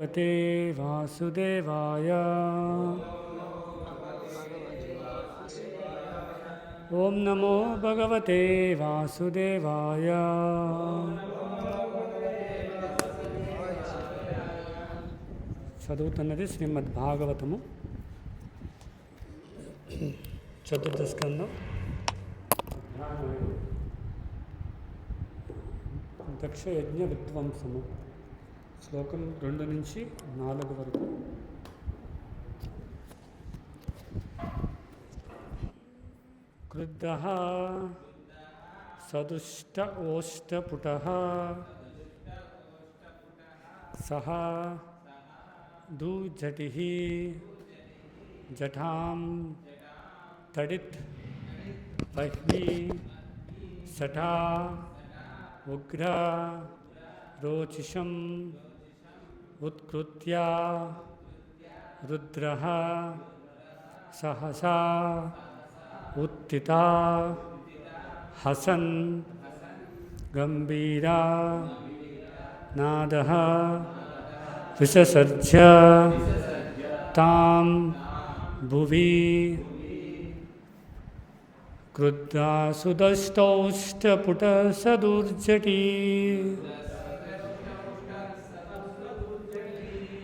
भगवते वासुदेवाय। ओम नमो भगवते वासुदेवाय। చదువుతున్నది శ్రీమద్భాగవతము చతుర్థ స్కందం దక్ష యజ్ఞ విధ్వంసము శ్లోకం 2 నుంచి 4 వరకు. క్రుద్ధః సదుష్ట ఓష్టపుటః సహ దూజటిః జఠాం తడిత్ వహ్ని సఠా ఉగ్ర రోచిషం ఉత్కృత్య రుద్రః సహసా उत्थिता हसन् गंभीरा नादः विससर्ज तां भुवि क्रुद्धा सुदष्टौष्टपुटसदुर्जटी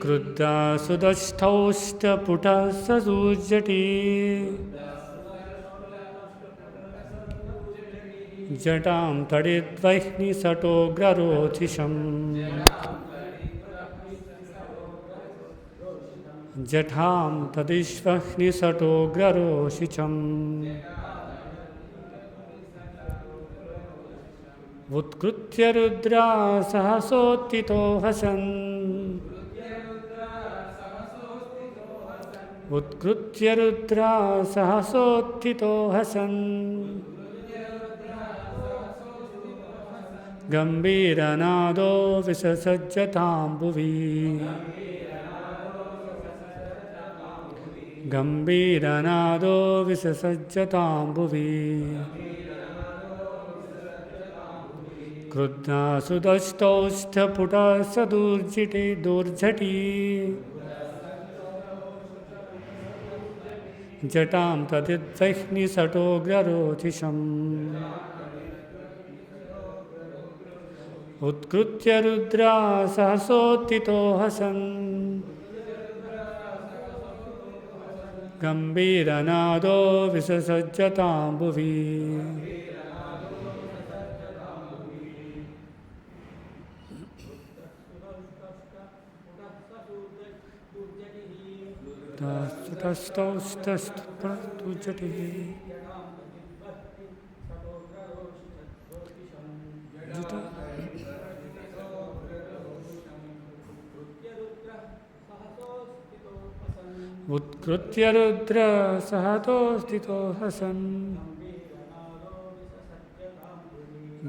क्रुद्धा सुदष्टौष्टपुटसदुर्जटी जटां तडिद्वह्नि सटोग्ररोचिषम् जठां तदिश्वह्नि सटोग्ररोचिषम् उत्कृत्य रुद्रा सहसोत्थितो हसन् उत्कृत्य रुद्रा सहसोत्थितो हसन् गंभीरनादो विससज्जतां भुवि गंभीरनादो विससज्जतां भुवि क्रुद्धा सुदष्टौष्टपुटसदुर्जिटी दूर्झटी जटां तदिद्वह्नि सटोग्ररोचिषम् उत्कृत्य रुद्रा सहसोत्थितो हसन् गंभीरनादो विससज्जतां भुवि सुतस्तौस्तस्तुजटिः उत्कृत्य रुद्र सहतो स्थितो हसन्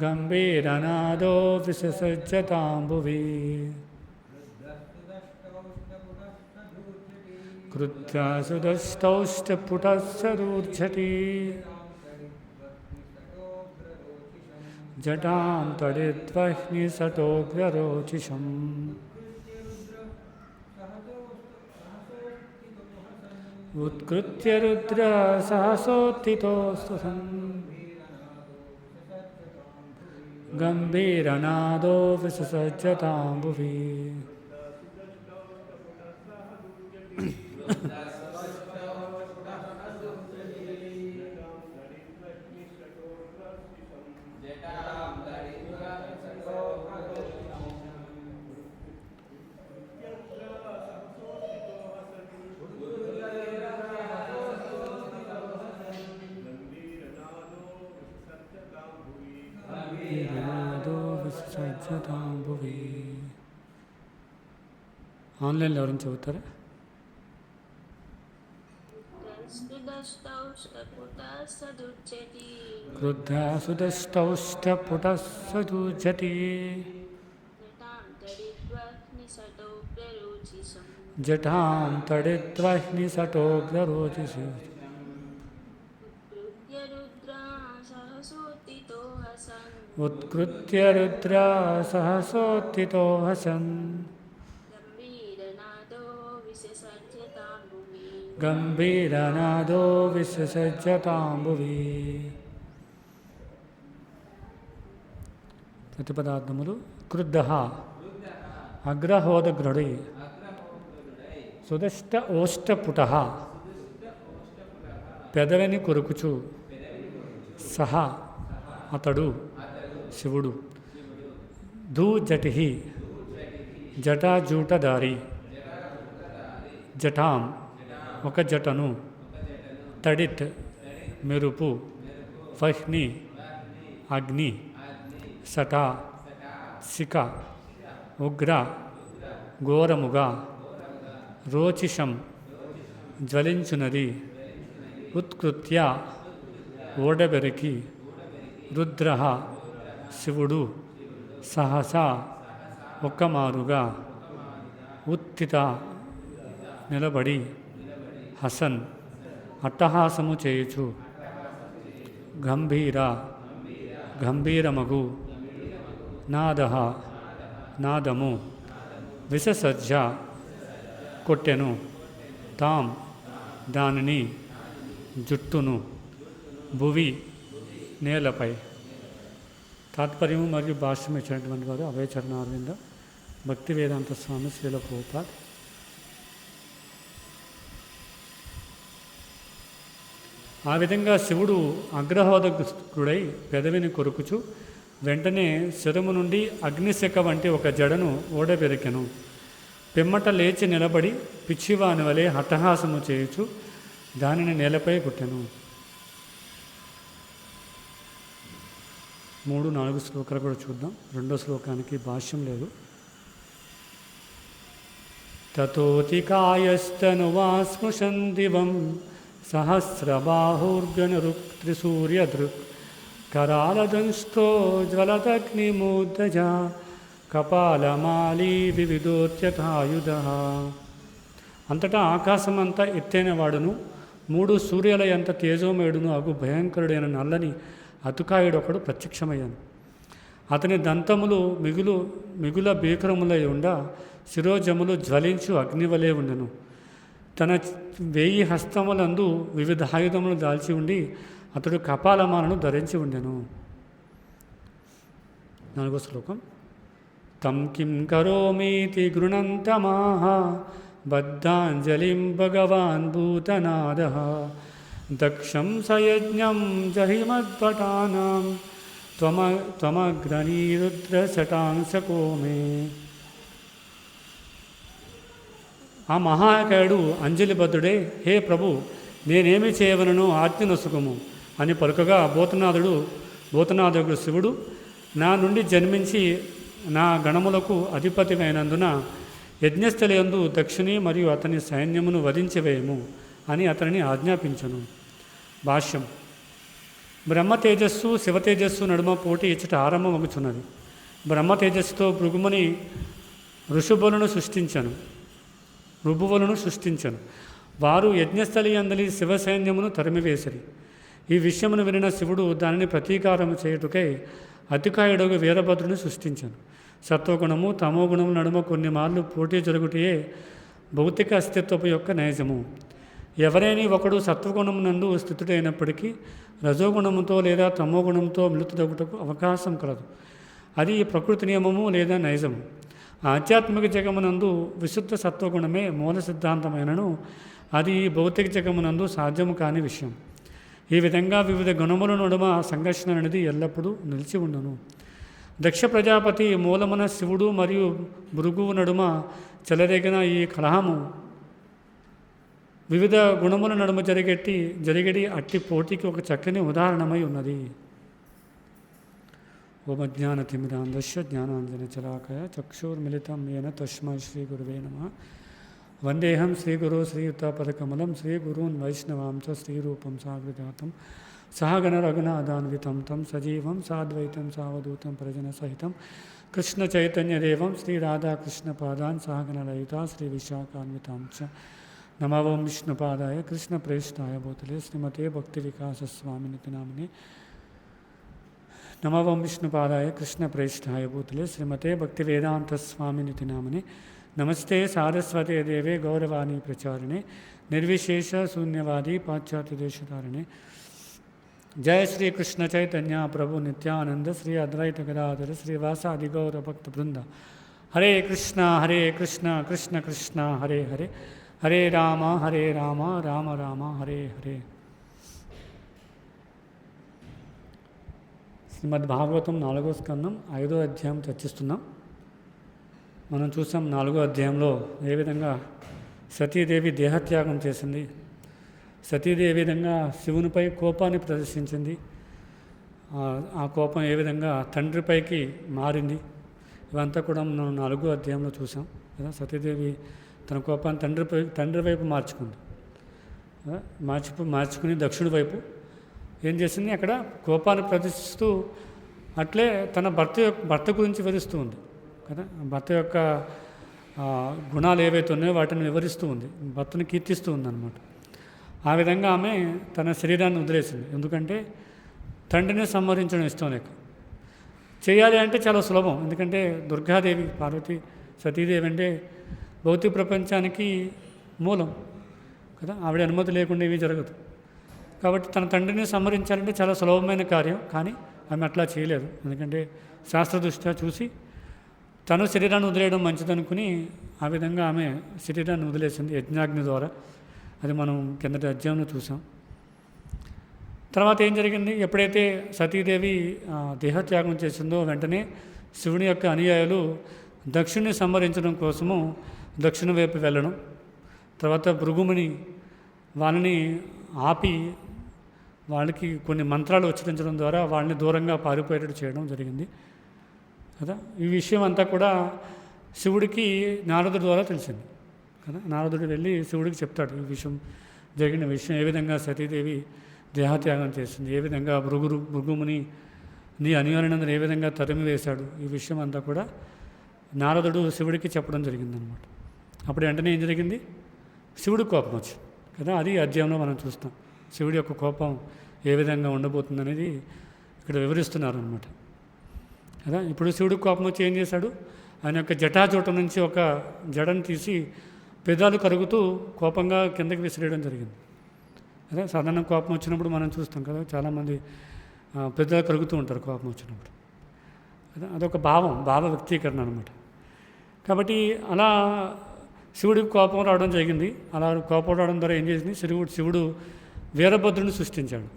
गंभीरनादो विससज्जतां भुवि क्रुद्धा सुदष्टौष्टपुटसदूर्झटी जटां तडिद्वह्नि सटोग्ररोचिषम् उत्कृत्य रुद्र सहसोत्थितो हसन् गंभीरनादो विससज्जतां भुवि ఆన్లైన్లో ఎవరైనా చదువుతారా? క్రుద్ధా సుదష్టౌష్టపుటసదూర్జటి జటాం తడిద్వహ్ని సటోగ్రరోచిషి उत्कृत्य रुद्रा सहसोत्थितो हसन् గంభీరనాదో విససజ్జతాంబువి. ప్రతిపదార్థములు. క్రుద్ధ అగ్రహోదగ్రుడై సుదష్ట ఓష్టపుట పెదవిని కొరుకుచు సహ అతడు శివుడు ధూజటి జటాజూటధారి జటాం ఒక జటను తడిత్ మెరుపు వహ్ని అగ్ని సట శిఖ ఉగ్ర ఘోరముగా రోచిషం జ్వలించునది ఉత్కృత్య ఓడబెరికి రుద్ర శివుడు సహసా ఒక్కమారుగా ఉత్థిత నిలబడి హసన్ అట్టహాసము చేయుచు గంభీర గంభీరమగు నాద నాదము విససజ్జ కొట్టెను తాం దానిని జుట్టును భువి నేలపై. తాత్పర్యము మరియు భాష్యం ఇచ్చినటువంటి వారు అభయ చరణారవింద భక్తి వేదాంత స్వామి శ్రీల ప్రభుపాద్. ఆ విధంగా శివుడు అగ్రహోదగ్రుడై పెదవిని కొరుకుచు వెంటనే శరము నుండి అగ్నిశిఖ వంటి ఒక జడను ఓడబెరికెను. పిమ్మట లేచి నిలబడి పిచ్చివాని వలె హట్టహాసము చేయుచు దానిని నేలపై కొట్టెను. 3-4 శ్లోకాలు కూడా చూద్దాం. 2వ శ్లోకానికి భాష్యం లేదు. తతోతికాయస్తనువా స్పృశన్ దివం సహస్రబాహుర్గణరుక్ త్రిసూర్యదృక్ కరాలదంష్టో జ్వలదగ్నిమూర్ధజ కపాలమాలీ వివిధోత్యథాయుధ. అంతటా ఆకాశమంతా ఎత్తైన వాడును 3 సూర్యుల ఎంత తేజోమయుడును అగు భయంకరుడైన నల్లని అతుకాయుడొకడు ప్రత్యక్షమయ్యాను. అతని దంతములు మిగుల భీకరములై ఉండ శిరోజములు జ్వలించు అగ్నివలే ఉండెను. తన 1000 హస్తములందు వివిధ ఆయుధములు దాల్చి ఉండి అతడు కపాలమాలను ధరించి ఉండెను. 4వ శ్లోకం. తం కిం కరోమీతి గృణంతమాహ బద్ధాంజలిం భగవాన్ భూతనాదః దక్షం సయజ్ఞం జహిమద్భటానాం త్వమగ్రనీరుద్రశటాంశకో మే. ఆ మహాకాయుడు అంజలిబద్ధుడే, హే ప్రభు, నేనేమి చేయవలనో ఆజ్ఞ నొసగుము అని పలుకగా భూతనాథుడు శివుడు, నా నుండి జన్మించి నా గణములకు అధిపతిమైనందున యజ్ఞస్థలియందు దక్షిణి మరియు అతని సైన్యమును వధించివేయము అని అతనిని ఆజ్ఞాపించను. భాష్యం. బ్రహ్మ తేజస్సు శివ తేజస్సు నడుమ పోటీ ఇచ్చట ఆరంభమగుచున్నది. బ్రహ్మ తేజస్సుతో భృగుముని ఋషువులను సృష్టించను. వారు యజ్ఞస్థలి అందలి శివ సైన్యమును తరిమివేసిరి. ఈ విషయమును వినిన శివుడు దానిని ప్రతీకారము చేయుటకై అతికాయుడగు వీరభద్రుని సృష్టించను. సత్వగుణము తమోగుణము నడుమ కొన్ని మార్లు పోటీ జరుగుటయే భౌతిక అస్తిత్వపు యొక్క నైజము. ఎవరైనా ఒకడు సత్వగుణమునందు స్థితుడైనప్పటికీ రజోగుణముతో లేదా తమోగుణంతో మృతుడగుటకు అవకాశం కలదు. అది ప్రకృతి నియమము లేదా నైజము. ఆధ్యాత్మిక జగమునందు విశుద్ధ సత్వగుణమే మూల సిద్ధాంతమైనను అది భౌతిక జగమునందు సాధ్యము కాని విషయం. ఈ విధంగా వివిధ గుణముల నడుమ సంఘర్షణ అనేది ఎల్లప్పుడూ నిలిచి ఉండును. దక్ష ప్రజాపతి మూలమున శివుడు మరియు భృగువు నడుమ చెలరేగిన ఈ కలహము వివిధ గుణముల నడుమ జరిగడి అట్టి పోటీకి ఒక చక్కని ఉదాహరణమై ఉన్నది. ఓమజ్ఞానతిమిరాంధస్య జ్ఞానాంజనశలాకయ చక్షుర్మిళితం येन తస్మై శ్రీగురువే నమః. వందేహం శ్రీగురో శ్రీయుతాపదకమలం శ్రీగురూన్ వైష్ణవాంచ శ్రీరూపం సాగ్రజాతం సహగణ రఘునాథాన్వితం తం సజీవం సాద్వైతం సావధూతం ప్రజనసహితం కృష్ణచైతన్యదేవం శ్రీరాధాకృష్ణపాదాన్ సహగణ లలితా శ్రీవిశాఖాన్వితాం చ. నమో ఓం విష్ణుపాదాయ కృష్ణప్రేష్ఠాయ భూతలే శ్రీమతే భక్తివికాసస్వామినితి నామినే. నమో ఓం విష్ణుపాదాయ కృష్ణప్రేష్ఠాయ భూతలే శ్రీమతే భక్తివేదాంతస్వామినితి నామినే. నమస్తే సారస్వతే దేవే గౌరవాణి ప్రచారిణే నిర్విశేష శూన్యవాది పాశ్చాత్య దేశధారిణే. జయ శ్రీ కృష్ణ చైతన్య ప్రభు నిత్యానంద శ్రీ అద్వైత గదాధర శ్రీవాసాది గౌర భక్త బృంద. హరే కృష్ణ కృష్ణ కృష్ణ హరే హరే, హరే రామ రామ రామ హరే హరే. శ్రీమద్ భాగవతం 4వ స్కందం 5వ అధ్యాయం చర్చిస్తున్నాం. మనం చూసాం 4వ అధ్యాయంలో ఏ విధంగా సతీదేవి దేహత్యాగం చేసింది, సతీదేవి ఏ విధంగా శివునిపై కోపాన్ని ప్రదర్శించింది, ఆ కోపం ఏ విధంగా తండ్రిపైకి మారింది, ఇవంతా కూడా మనం 4వ అధ్యాయంలో చూసాం కదా. సతీదేవి తన కోపాన్ని తండ్రి వైపు మార్చుకుంది, మార్చుకుని దక్షిణ వైపు ఏం చేసింది, అక్కడ కోపాన్ని ప్రదర్శిస్తూ అట్లే తన భర్త గురించి వివరిస్తూ ఉంది కదా. భర్త యొక్క గుణాలు ఏవైతే ఉన్నాయో వాటిని వివరిస్తూ ఉంది, భర్తను కీర్తిస్తూ ఉందన్నమాట. ఆ విధంగా ఆమె తన శరీరాన్ని వదిలేసింది. ఎందుకంటే తండ్రిని సంహరించడం ఇష్టం లేక. చేయాలి అంటే చాలా సులభం, ఎందుకంటే దుర్గాదేవి పార్వతి సతీదేవి అంటే భౌతిక ప్రపంచానికి మూలం కదా. ఆవిడ అనుమతి లేకుండా ఇవి జరగదు. కాబట్టి తన తండ్రిని సంహరించాలంటే చాలా సులభమైన కార్యం, కానీ ఆమె అట్లా చేయలేదు. ఎందుకంటే శాస్త్రదృష్ట్యా చూసి తను శరీరాన్ని వదిలేయడం మంచిదనుకుని ఆ విధంగా ఆమె శరీరాన్ని వదిలేసింది యజ్ఞాగ్ని ద్వారా. అది మనం కిందటి అధ్యాయంలో చూసాం. తర్వాత ఏం జరిగింది, ఎప్పుడైతే సతీదేవి దేహత్యాగం చేసిందో వెంటనే శివుని యొక్క అనుయాయులు దక్షిణ్ణి సంహరించడం కోసము దక్షిణ వైపు వెళ్ళడం, తర్వాత భృగుముని వాళ్ళని ఆపి వాళ్ళకి కొన్ని మంత్రాలు ఉచ్చరించడం ద్వారా వాళ్ళని దూరంగా పారిపోయేటట్టు చేయడం జరిగింది కదా. ఈ విషయం అంతా కూడా శివుడికి నారదుడి ద్వారా తెలిసింది కదా. నారదుడు వెళ్ళి శివుడికి చెప్తాడు ఈ విషయం, జరిగిన విషయం, ఏ విధంగా సతీదేవి దేహత్యాగం చేసింది, ఏ విధంగా భృగుముని నీ అనుయాయులందరూ ఏ విధంగా తరిమి వేశాడు, ఈ విషయం అంతా కూడా నారదుడు శివుడికి చెప్పడం జరిగిందనమాట. అప్పుడు వెంటనే ఏం జరిగింది, శివుడికి కోపం వచ్చింది కదా. అది అధ్యాయంలో మనం చూస్తాం, శివుడి యొక్క కోపం ఏ విధంగా ఉండబోతుందనేది ఇక్కడ వివరిస్తున్నారు అనమాట కదా. ఇప్పుడు శివుడికి కోపం వచ్చి ఏం చేశాడు, ఆయన యొక్క జటాజూటం నుంచి ఒక జడను తీసి పెదాలు కరుగుతూ కోపంగా కిందకి విసిరేయడం జరిగింది కదా. సాధారణ కోపం వచ్చినప్పుడు మనం చూస్తాం కదా, చాలామంది పెదాలు కరుగుతూ ఉంటారు కోపం వచ్చినప్పుడు కదా. అదొక భావ వ్యక్తీకరణ అనమాట. కాబట్టి అలా శివుడికి కోపం రావడం జరిగింది. అలా కోపం రావడం ద్వారా ఏం చేసింది, శివుడు వీరభద్రుని సృష్టించాడు.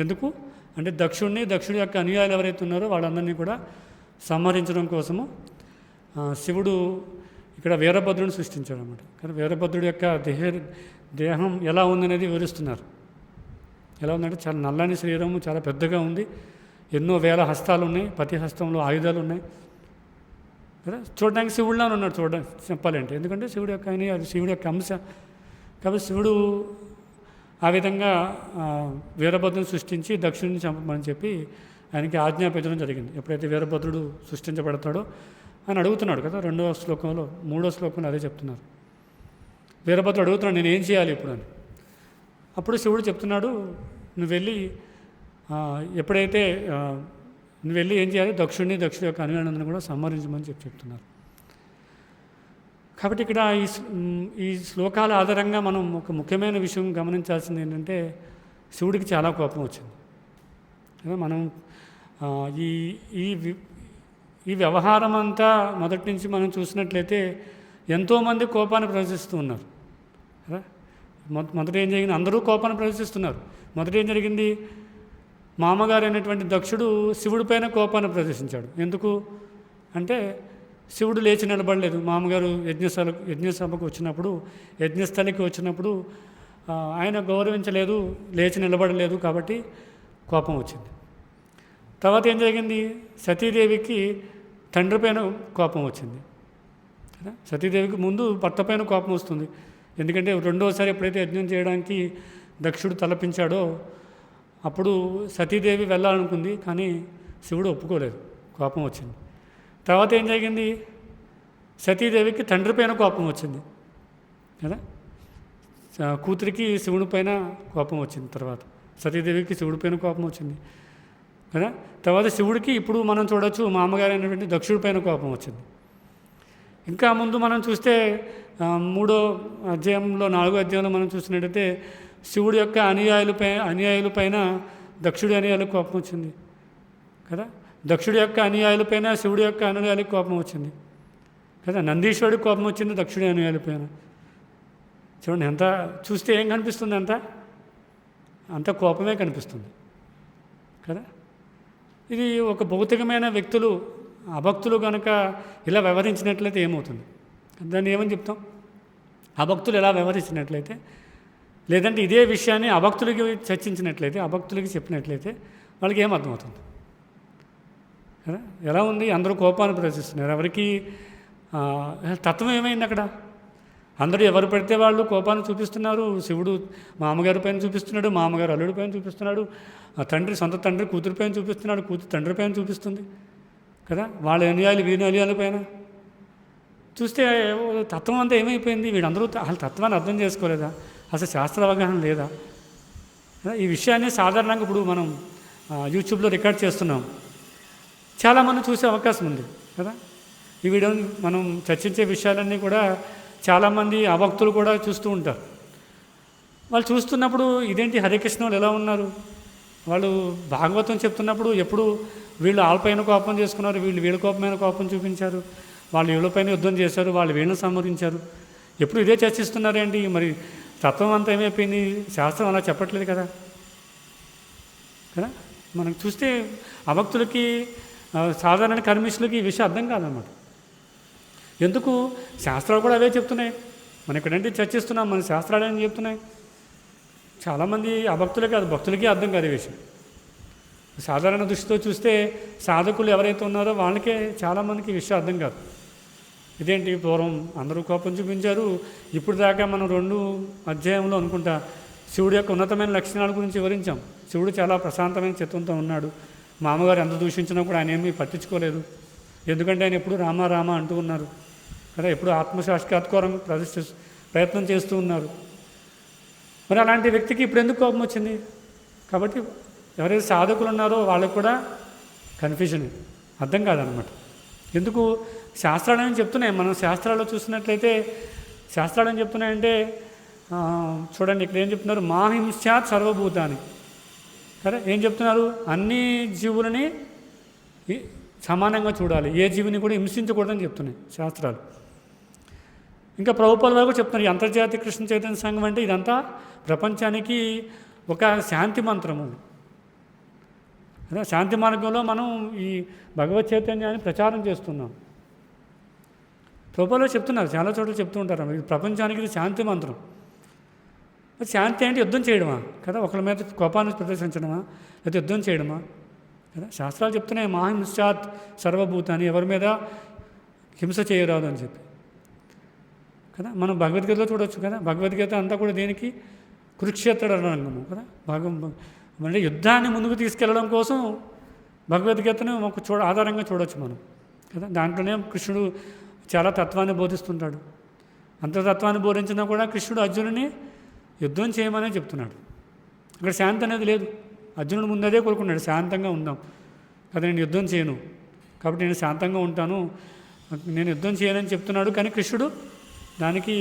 ఎందుకు అంటే దక్షుడి యొక్క అనుయాయులు ఎవరైతే ఉన్నారో వాళ్ళందరినీ కూడా సంహరించడం కోసము శివుడు ఇక్కడ వీరభద్రుని సృష్టించాడు అన్నమాట. కానీ వీరభద్రుడి యొక్క దేహం ఎలా ఉందనేది వివరిస్తున్నారు. ఎలా ఉందంటే చాలా నల్లని శరీరము, చాలా పెద్దగా ఉంది, ఎన్నో వేల హస్తాలు ఉన్నాయి, ప్రతి హస్తంలో ఆయుధాలు ఉన్నాయి కదా. చూడడానికి శివుడిలానే ఉన్నాడు చూడడానికి చెప్పాలంటే, ఎందుకంటే శివుడి యొక్క శివుడి యొక్క అంశ. కాబట్టి శివుడు ఆ విధంగా వీరభద్రుని సృష్టించి దక్షిణుని చంపమని చెప్పి ఆయనకి ఆజ్ఞాపించడం జరిగింది. ఎప్పుడైతే వీరభద్రుడు సృష్టించబడతాడో ఆయన అడుగుతున్నాడు కదా, 2వ శ్లోకంలో 3వ శ్లోకంలో అదే చెప్తున్నారు. వీరభద్రుడు అడుగుతున్నాడు నేను ఏం చేయాలి ఇప్పుడు అని. అప్పుడు శివుడు చెప్తున్నాడు, నువ్వు వెళ్ళి ఎప్పుడైతే నువ్వు వెళ్ళి ఏం చేయాలి, దక్షుడి యొక్క అనుయాయులందరినీ కూడా సంహరించమని చెప్తున్నారు. కాబట్టి ఇక్కడ ఈ శ్లోకాల ఆధారంగా మనం ఒక ముఖ్యమైన విషయం గమనించాల్సింది ఏంటంటే, శివుడికి చాలా కోపం వచ్చింది. మనం ఈ వ్యవహారం అంతా మొదటి నుంచి మనం చూసినట్లయితే ఎంతోమంది కోపాన్ని ప్రదర్శిస్తూ ఉన్నారు కదా. మొదట ఏం జరిగింది, అందరూ కోపాన్ని ప్రదర్శిస్తున్నారు. మొదట ఏం జరిగింది, మామగారు అయినటువంటి దక్షుడు శివుడి పైన కోపాన్ని ప్రదర్శించాడు. ఎందుకు అంటే శివుడు లేచి నిలబడలేదు. మామగారు యజ్ఞసభకు వచ్చినప్పుడు, యజ్ఞస్థలికి వచ్చినప్పుడు ఆయన గౌరవించలేదు, లేచి నిలబడలేదు, కాబట్టి కోపం వచ్చింది. తర్వాత ఏం జరిగింది, సతీదేవికి తండ్రి పైన కోపం వచ్చింది కదా. సతీదేవికి ముందు భర్త పైన కోపం వస్తుంది, ఎందుకంటే రెండోసారి ఎప్పుడైతే యజ్ఞం చేయడానికి దక్షుడు తలపించాడో అప్పుడు సతీదేవి వెళ్ళాలనుకుంది, కానీ శివుడు ఒప్పుకోలేదు, కోపం వచ్చింది. తర్వాత ఏం జరిగింది, సతీదేవికి తండ్రి పైన కోపం వచ్చింది కదా. కూతురికి శివుని పైన కోపం వచ్చింది. తర్వాత సతీదేవికి శివుడి పైన కోపం వచ్చింది కదా. తర్వాత శివుడికి ఇప్పుడు మనం చూడొచ్చు మామగారు అయినటువంటి దక్షుడి పైన కోపం వచ్చింది. ఇంకా ముందు మనం చూస్తే 3వ అధ్యాయంలో 4వ అధ్యాయంలో మనం చూసినట్టయితే శివుడి యొక్క అనుయాయులపైన దక్షుడి అనుయాయులకు కోపం వచ్చింది కదా. దక్షుడి యొక్క అనుయాయులపైన శివుడి యొక్క అనుయాయులకు కోపం వచ్చింది కదా. నందీశ్వరుడికి కోపం వచ్చింది దక్షుడి అనుయాయులపైన. చూడండి ఎంత చూస్తే ఏం కనిపిస్తుంది, అంత కోపమే కనిపిస్తుంది కదా. ఇది ఒక భౌతికమైన వ్యక్తులు అభక్తులు కనుక ఇలా వ్యవహరించినట్లయితే ఏమవుతుంది, దాన్ని ఏమని చెప్తాం? అభక్తులు ఎలా వ్యవహరించినట్లయితే, లేదంటే ఇదే విషయాన్ని అభక్తులకి చర్చించినట్లయితే, అభక్తులకి చెప్పినట్లయితే వాళ్ళకి ఏమర్థమవుతుంది కదా. ఎలా ఉంది, అందరూ కోపాన్ని ప్రదర్శిస్తున్నారు. ఎవరికి తత్వం ఏమైంది అక్కడ? అందరూ ఎవరు పెడితే వాళ్ళు కోపాన్ని చూపిస్తున్నారు. శివుడు మామగారి పైన చూపిస్తున్నాడు, మామగారు అల్లుడి పైన చూపిస్తున్నాడు, సొంత తండ్రి కూతురి పైన చూపిస్తున్నాడు, కూతురు తండ్రి పైన చూపిస్తుంది కదా. వాళ్ళ అనుయాయులు వీరి అనుయాయుల పైన చూస్తే తత్వం అంతా ఏమైపోయింది? వీళ్ళందరూ అసలు తత్వాన్ని అర్థం చేసుకోలేదా? అసలు శాస్త్ర అవగాహన లేదా? ఈ విషయాన్ని సాధారణంగా ఇప్పుడు మనం యూట్యూబ్లో రికార్డ్ చేస్తున్నాం, చాలామంది చూసే అవకాశం ఉంది కదా. ఈ వీడియోని మనం చర్చించే విషయాలన్నీ కూడా చాలామంది అభక్తులు కూడా చూస్తూ ఉంటారు. వాళ్ళు చూస్తున్నప్పుడు ఇదేంటి హరే కృష్ణ వాళ్ళు ఎలా ఉన్నారు, వాళ్ళు భాగవతం చెప్తున్నప్పుడు ఎప్పుడు వీళ్ళు వాళ్ళపైన కోపం చేసుకున్నారు, వీళ్ళ కోపమైన కోపం చూపించారు, వాళ్ళు వీళ్ళపైన యుద్ధం చేశారు, వాళ్ళు వీళ్ళని సంహరించారు, ఎప్పుడు ఇదే చర్చిస్తున్నారేంటి? మరి తత్వం అంతా ఏమైపోయింది? శాస్త్రం అలా చెప్పట్లేదు కదా. మనం చూస్తే అభక్తులకి సాధారణ కర్మిష్యులకి ఈ విషయం అర్థం కాదన్నమాట. ఎందుకు? శాస్త్రాలు కూడా అవే చెప్తున్నాయి. మనం ఇక్కడంటే చర్చిస్తున్నాం, మన శాస్త్రాలు ఏం చెప్తున్నాయి? చాలామంది అభక్తులకి అది భక్తులకి అర్థం కాదు ఈ విషయం. సాధారణ దృష్టితో చూస్తే సాధకులు ఎవరైతే ఉన్నారో వాళ్ళకే చాలామందికి ఈ విషయం అర్థం కాదు. ఇదేంటి పూర్వం అందరూ కోపం చూపించారు, ఇప్పుడు దాకా మనం 2వ అధ్యాయంలో అనుకుంటా శివుడి యొక్క ఉన్నతమైన లక్షణాల గురించి వివరించాం. శివుడు చాలా ప్రశాంతమైన చిత్తంతో ఉన్నాడు. మామగారు ఎంత దూషించినా కూడా ఆయన ఏమీ పట్టించుకోలేదు, ఎందుకంటే ఆయన ఎప్పుడు రామ రామ అంటూ ఉన్నారు కదా, ఎప్పుడు ఆత్మసాక్షాత్కారం ప్రయత్నం చేస్తూ ఉన్నారు. మరి అలాంటి వ్యక్తికి ఇప్పుడు ఎందుకు కోపం వచ్చింది? కాబట్టి ఎవరైతే సాధకులు ఉన్నారో వాళ్ళకు కూడా కన్ఫ్యూజన్, అర్థం కాదనమాట. ఎందుకు? శాస్త్రాలు ఏం చెప్తున్నాయి, మనం శాస్త్రాల్లో చూసినట్లయితే శాస్త్రాలు ఏం చెప్తున్నాయంటే చూడండి ఇక్కడ ఏం చెప్తున్నారు, మాహింస్యాత్ సర్వభూతాన్ని కదా. ఏం చెప్తున్నారు? అన్ని జీవులని సమానంగా చూడాలి, ఏ జీవిని కూడా హింసించకూడదని చెప్తున్నాయి శాస్త్రాలు. ఇంకా ప్రభుపాల వరకు చెప్తున్నారు, ఈ అంతర్జాతీయ కృష్ణ చైతన్య సంఘం అంటే ఇదంతా ప్రపంచానికి ఒక శాంతి మంత్రము. శాంతి మార్గంలో మనం ఈ భగవత్ చైతన్యాన్ని ప్రచారం చేస్తున్నాం. ప్రభుపాలు చెప్తున్నారు, చాలా చోట్ల చెప్తూ ఉంటారు, ఇది ప్రపంచానికి ఇది శాంతి మంత్రం. శాంతి అంటే యుద్ధం చేయడమా కదా, ఒకరి మీద కోపాన్ని ప్రదర్శించడమా, లేదా యుద్ధం చేయడమా కదా. శాస్త్రాలు చెప్తున్నాయి మాహింసాత్ సర్వభూతాన్ని, ఎవరి మీద హింస చేయరాదు అని చెప్పి కదా. మనం భగవద్గీతలో చూడవచ్చు కదా, భగవద్గీత అంతా కూడా దేనికి? కురుక్షేత్ర రణరంగము కదా. అంటే యుద్ధాన్ని ముందుకు తీసుకెళ్ళడం కోసం భగవద్గీతను ఒక ఆధారంగా చూడవచ్చు మనం కదా. దాంట్లోనే కృష్ణుడు చాలా తత్వాన్ని బోధిస్తుంటాడు. అంత తత్వాన్ని బోధించినా కూడా కృష్ణుడు అర్జునుని యుద్ధం చేయమనే చెప్తున్నాడు. అక్కడ శాంతి అనేది లేదు. అర్జునుడు ముందదే కోరుకున్నాడు, శాంతంగా ఉందాం కదా, నేను యుద్ధం చేయను కాబట్టి నేను శాంతంగా ఉంటాను, నేను యుద్ధం చేయనని చెప్తున్నాడు. కానీ కృష్ణుడు దానికి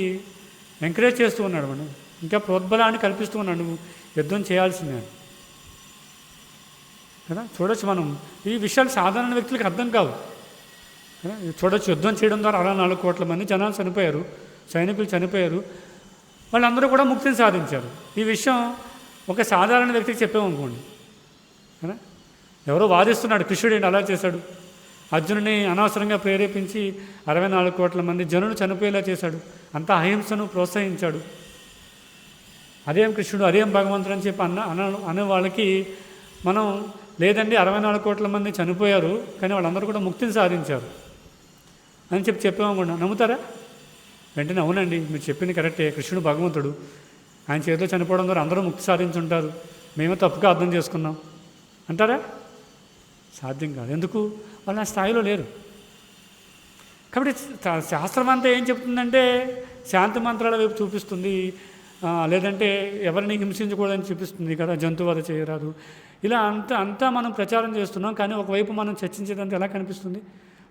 ఎంకరేజ్ చేస్తూ ఉన్నాడు, మనం ఇంకా ప్రోద్బలాన్ని కల్పిస్తూ ఉన్నాడు, నువ్వు యుద్ధం చేయాల్సిందే కదా. చూడొచ్చు మనం ఈ విషయాలు సాధారణ వ్యక్తులకు అర్థం కావు కదా. చూడొచ్చు యుద్ధం చేయడం ద్వారా 64 కోట్ల మంది జనాలు చనిపోయారు, సైనికులు చనిపోయారు, వాళ్ళందరూ కూడా ముక్తిని సాధించారు. ఈ విషయం ఒక సాధారణ వ్యక్తికి చెప్పామనుకోండి కదా, ఎవరో వాదిస్తున్నాడు కృష్ణుడు ఏంటి అలా చేశాడు, అర్జునుని అనవసరంగా ప్రేరేపించి 64 కోట్ల మంది జనులు చనిపోయేలా చేశాడు, అంతా అహింసను ప్రోత్సహించాడు, అదేం కృష్ణుడు అదేం భగవంతుడు అని చెప్పి అనే వాళ్ళకి మనం లేదండి 64 కోట్ల మంది చనిపోయారు కానీ వాళ్ళందరూ కూడా ముక్తిని సాధించారు అని చెప్పామనుకోండి, నమ్ముతారా? వెంటనే అవునండి మీరు చెప్పింది కరెక్టే, కృష్ణుడు భగవంతుడు, ఆయన చేతిలో చనిపోవడం ద్వారా అందరూ ముక్తి సాధించుంటారు, మేమే తప్పుగా అర్థం చేసుకున్నాం అంటారా? సాధ్యం కాదు. ఎందుకు? వాళ్ళు ఆ స్థాయిలో లేరు. కాబట్టి శాస్త్రం అంతా ఏం చెప్తుందంటే శాంతి మంత్రాల వైపు చూపిస్తుంది, లేదంటే ఎవరిని హింసించకూడదని చూపిస్తుంది కదా, జంతువధ చేయరాదు, ఇలా అంతా మనం ప్రచారం చేస్తున్నాం. కానీ ఒకవైపు మనం చర్చించేదంతా ఎలా కనిపిస్తుంది?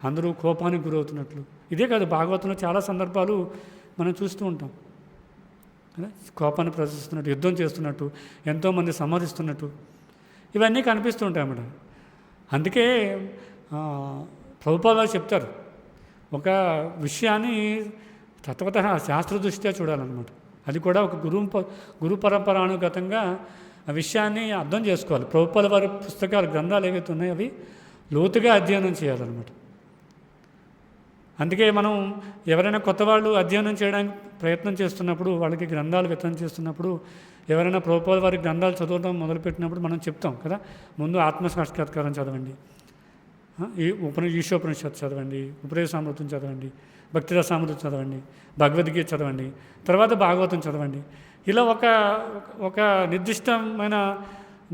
అందరూ కోపానికి గురవుతున్నట్లు. ఇదే కాదు, భాగవతంలో చాలా సందర్భాలు మనం చూస్తూ ఉంటాం కదా. కోపాన్ని ప్రదర్శిస్తున్నట్టు, యుద్ధం చేస్తున్నట్టు, ఎంతోమంది సంహరిస్తున్నట్టు ఇవన్నీ కనిపిస్తూ ఉంటాయి అన్నమాట. అందుకే ప్రభుపాద చెప్తారు, ఒక విషయాన్ని తత్వతః శాస్త్ర దృష్ట్యా చూడాలన్నమాట. అది కూడా ఒక గురు పరంపరానుగతంగా ఆ విషయాన్ని అర్థం చేసుకోవాలి. ప్రభుపాద వారి పుస్తకాలు, గ్రంథాలు ఏవైతే ఉన్నాయో అవి లోతుగా అధ్యయనం చేయాలన్నమాట. అందుకే మనం ఎవరైనా కొత్త వాళ్ళు అధ్యయనం చేయడానికి ప్రయత్నం చేస్తున్నప్పుడు, వాళ్ళకి గ్రంథాలు వితరణ చేస్తున్నప్పుడు, ఎవరైనా ప్రభుపాద వారి గ్రంథాలు చదవడం మొదలుపెట్టినప్పుడు మనం చెప్తాం కదా, ముందు ఆత్మసాక్షాత్కారం చదవండి, ఈశోపనిషత్తు చదవండి, ఉపదేశామృతం చదవండి, భక్తిరసామృతం చదవండి, భగవద్గీత చదవండి, తర్వాత భాగవతం చదవండి. ఇలా ఒక నిర్దిష్టమైన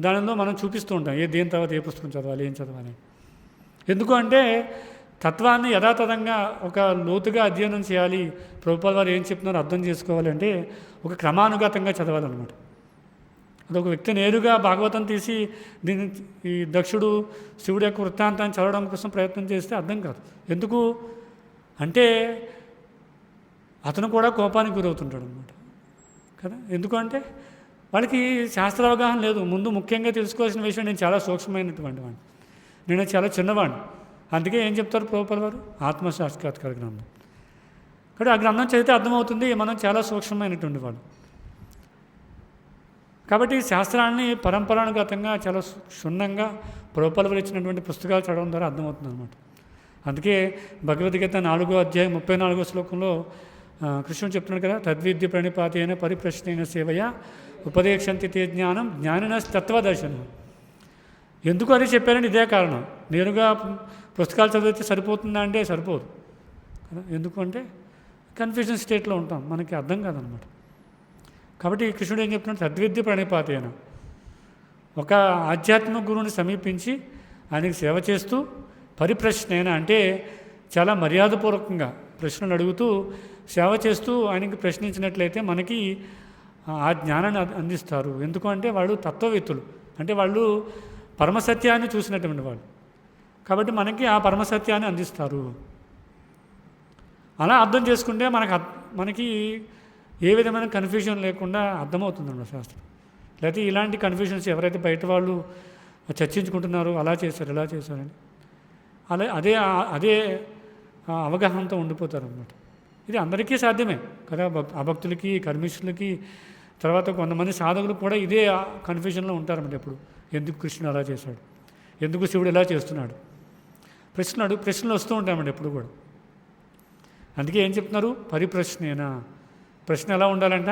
దానిలో మనం చూపిస్తూ ఉంటాం దేని తర్వాత ఏ పుస్తకం చదవాలి, ఏం చదవాలి. ఎందుకు అంటే తత్వాన్ని యథాతథంగా ఒక లోతుగా అధ్యయనం చేయాలి. ప్రభుపాద వారు ఏం చెప్తున్నారో అర్థం చేసుకోవాలి అంటే ఒక క్రమానుగతంగా చదవాలన్నమాట. అదొక వ్యక్తి నేరుగా భాగవతం తీసి దీన్ని ఈ దక్షుడు శివుడు యొక్క వృత్తాంతాన్ని చదవడం కోసం ప్రయత్నం చేస్తే అర్థం కాదు. ఎందుకు అంటే అతను కూడా కోపానికి గురవుతుంటాడు అనమాట కదా. ఎందుకు అంటే వాళ్ళకి శాస్త్ర అవగాహన లేదు. ముందు ముఖ్యంగా తెలుసుకోవాల్సిన విషయం, నేను చాలా సూక్ష్మమైనటువంటి వాడిని, నేను చాలా చిన్నవాడిని. అందుకే ఏం చెప్తారు ప్రభుపాద వారు, ఆత్మసాక్షాత్కార గ్రంథం. కాబట్టి ఆ గ్రంథం చదివితే అర్థమవుతుంది మనం చాలా సూక్ష్మమైనటువంటి వాడు. కాబట్టి శాస్త్రాన్ని పరంపరానుగతంగా చాలా క్షుణ్ణంగా ప్రభుపాద వారు ఇచ్చినటువంటి పుస్తకాలు చదవడం ద్వారా అర్థమవుతుంది అనమాట. అందుకే భగవద్గీత 4వ అధ్యాయం 34వ శ్లోకంలో కృష్ణుడు చెప్తున్నాడు కదా, తద్విద్య ప్రణిపాతైన పరిప్రశ్నైన సేవయ ఉపదేశంతి తే జ్ఞానం జ్ఞానిన తత్వదర్శనం. ఎందుకు అది చెప్పారంటే ఇదే కారణం. నేరుగా పుస్తకాలు చదివితే సరిపోతుందా అంటే సరిపోదు కదా. ఎందుకు అంటే కన్ఫ్యూజన్ స్టేట్లో ఉంటాం, మనకి అర్థం కాదనమాట. కాబట్టి కృష్ణుడు ఏం చెప్తున్నాడు, తద్విద్య ప్రణిపాతైన, ఒక ఆధ్యాత్మిక గురువుని సమీపించి ఆయనకి సేవ చేస్తూ, పరిప్రశ్నైన అంటే చాలా మర్యాదపూర్వకంగా ప్రశ్నలు అడుగుతూ సేవ చేస్తూ ఆయనకి ప్రశ్నించినట్లయితే మనకి ఆ జ్ఞానాన్ని అందిస్తారు. ఎందుకు అంటే వాళ్ళు తత్వవేత్తలు, అంటే వాళ్ళు పరమసత్యాన్ని చూసినటువంటి వాళ్ళు, కాబట్టి మనకి ఆ పరమసత్యాన్ని అందిస్తారు. అలా అర్థం చేసుకుంటే మనకి ఏ విధమైన కన్ఫ్యూజన్ లేకుండా అర్థమవుతుందండి శాస్త్రం. లేకపోతే ఇలాంటి కన్ఫ్యూజన్స్ ఎవరైతే బయట వాళ్ళు చర్చించుకుంటున్నారో అలా చేశారు ఇలా చేశారని అదే అవగాహనతో ఉండిపోతారు అన్నమాట. ఇది అందరికీ సాధ్యమే కదా, అభక్తులకి, కర్మిష్ఠులకి, తర్వాత కొంతమంది సాధకులు కూడా ఇదే కన్ఫ్యూజన్లో ఉంటారన్నమాట. ఎప్పుడు ఎందుకు కృష్ణుడు అలా చేశాడు, ఎందుకు శివుడు ఇలా చేస్తున్నాడు, ప్రశ్నలు వస్తూ ఉంటాయన్నమాట ఎప్పుడు కూడా. అందుకే ఏం చెప్తున్నారు, పరిప్రశ్నేనా. ప్రశ్న ఎలా ఉండాలంట,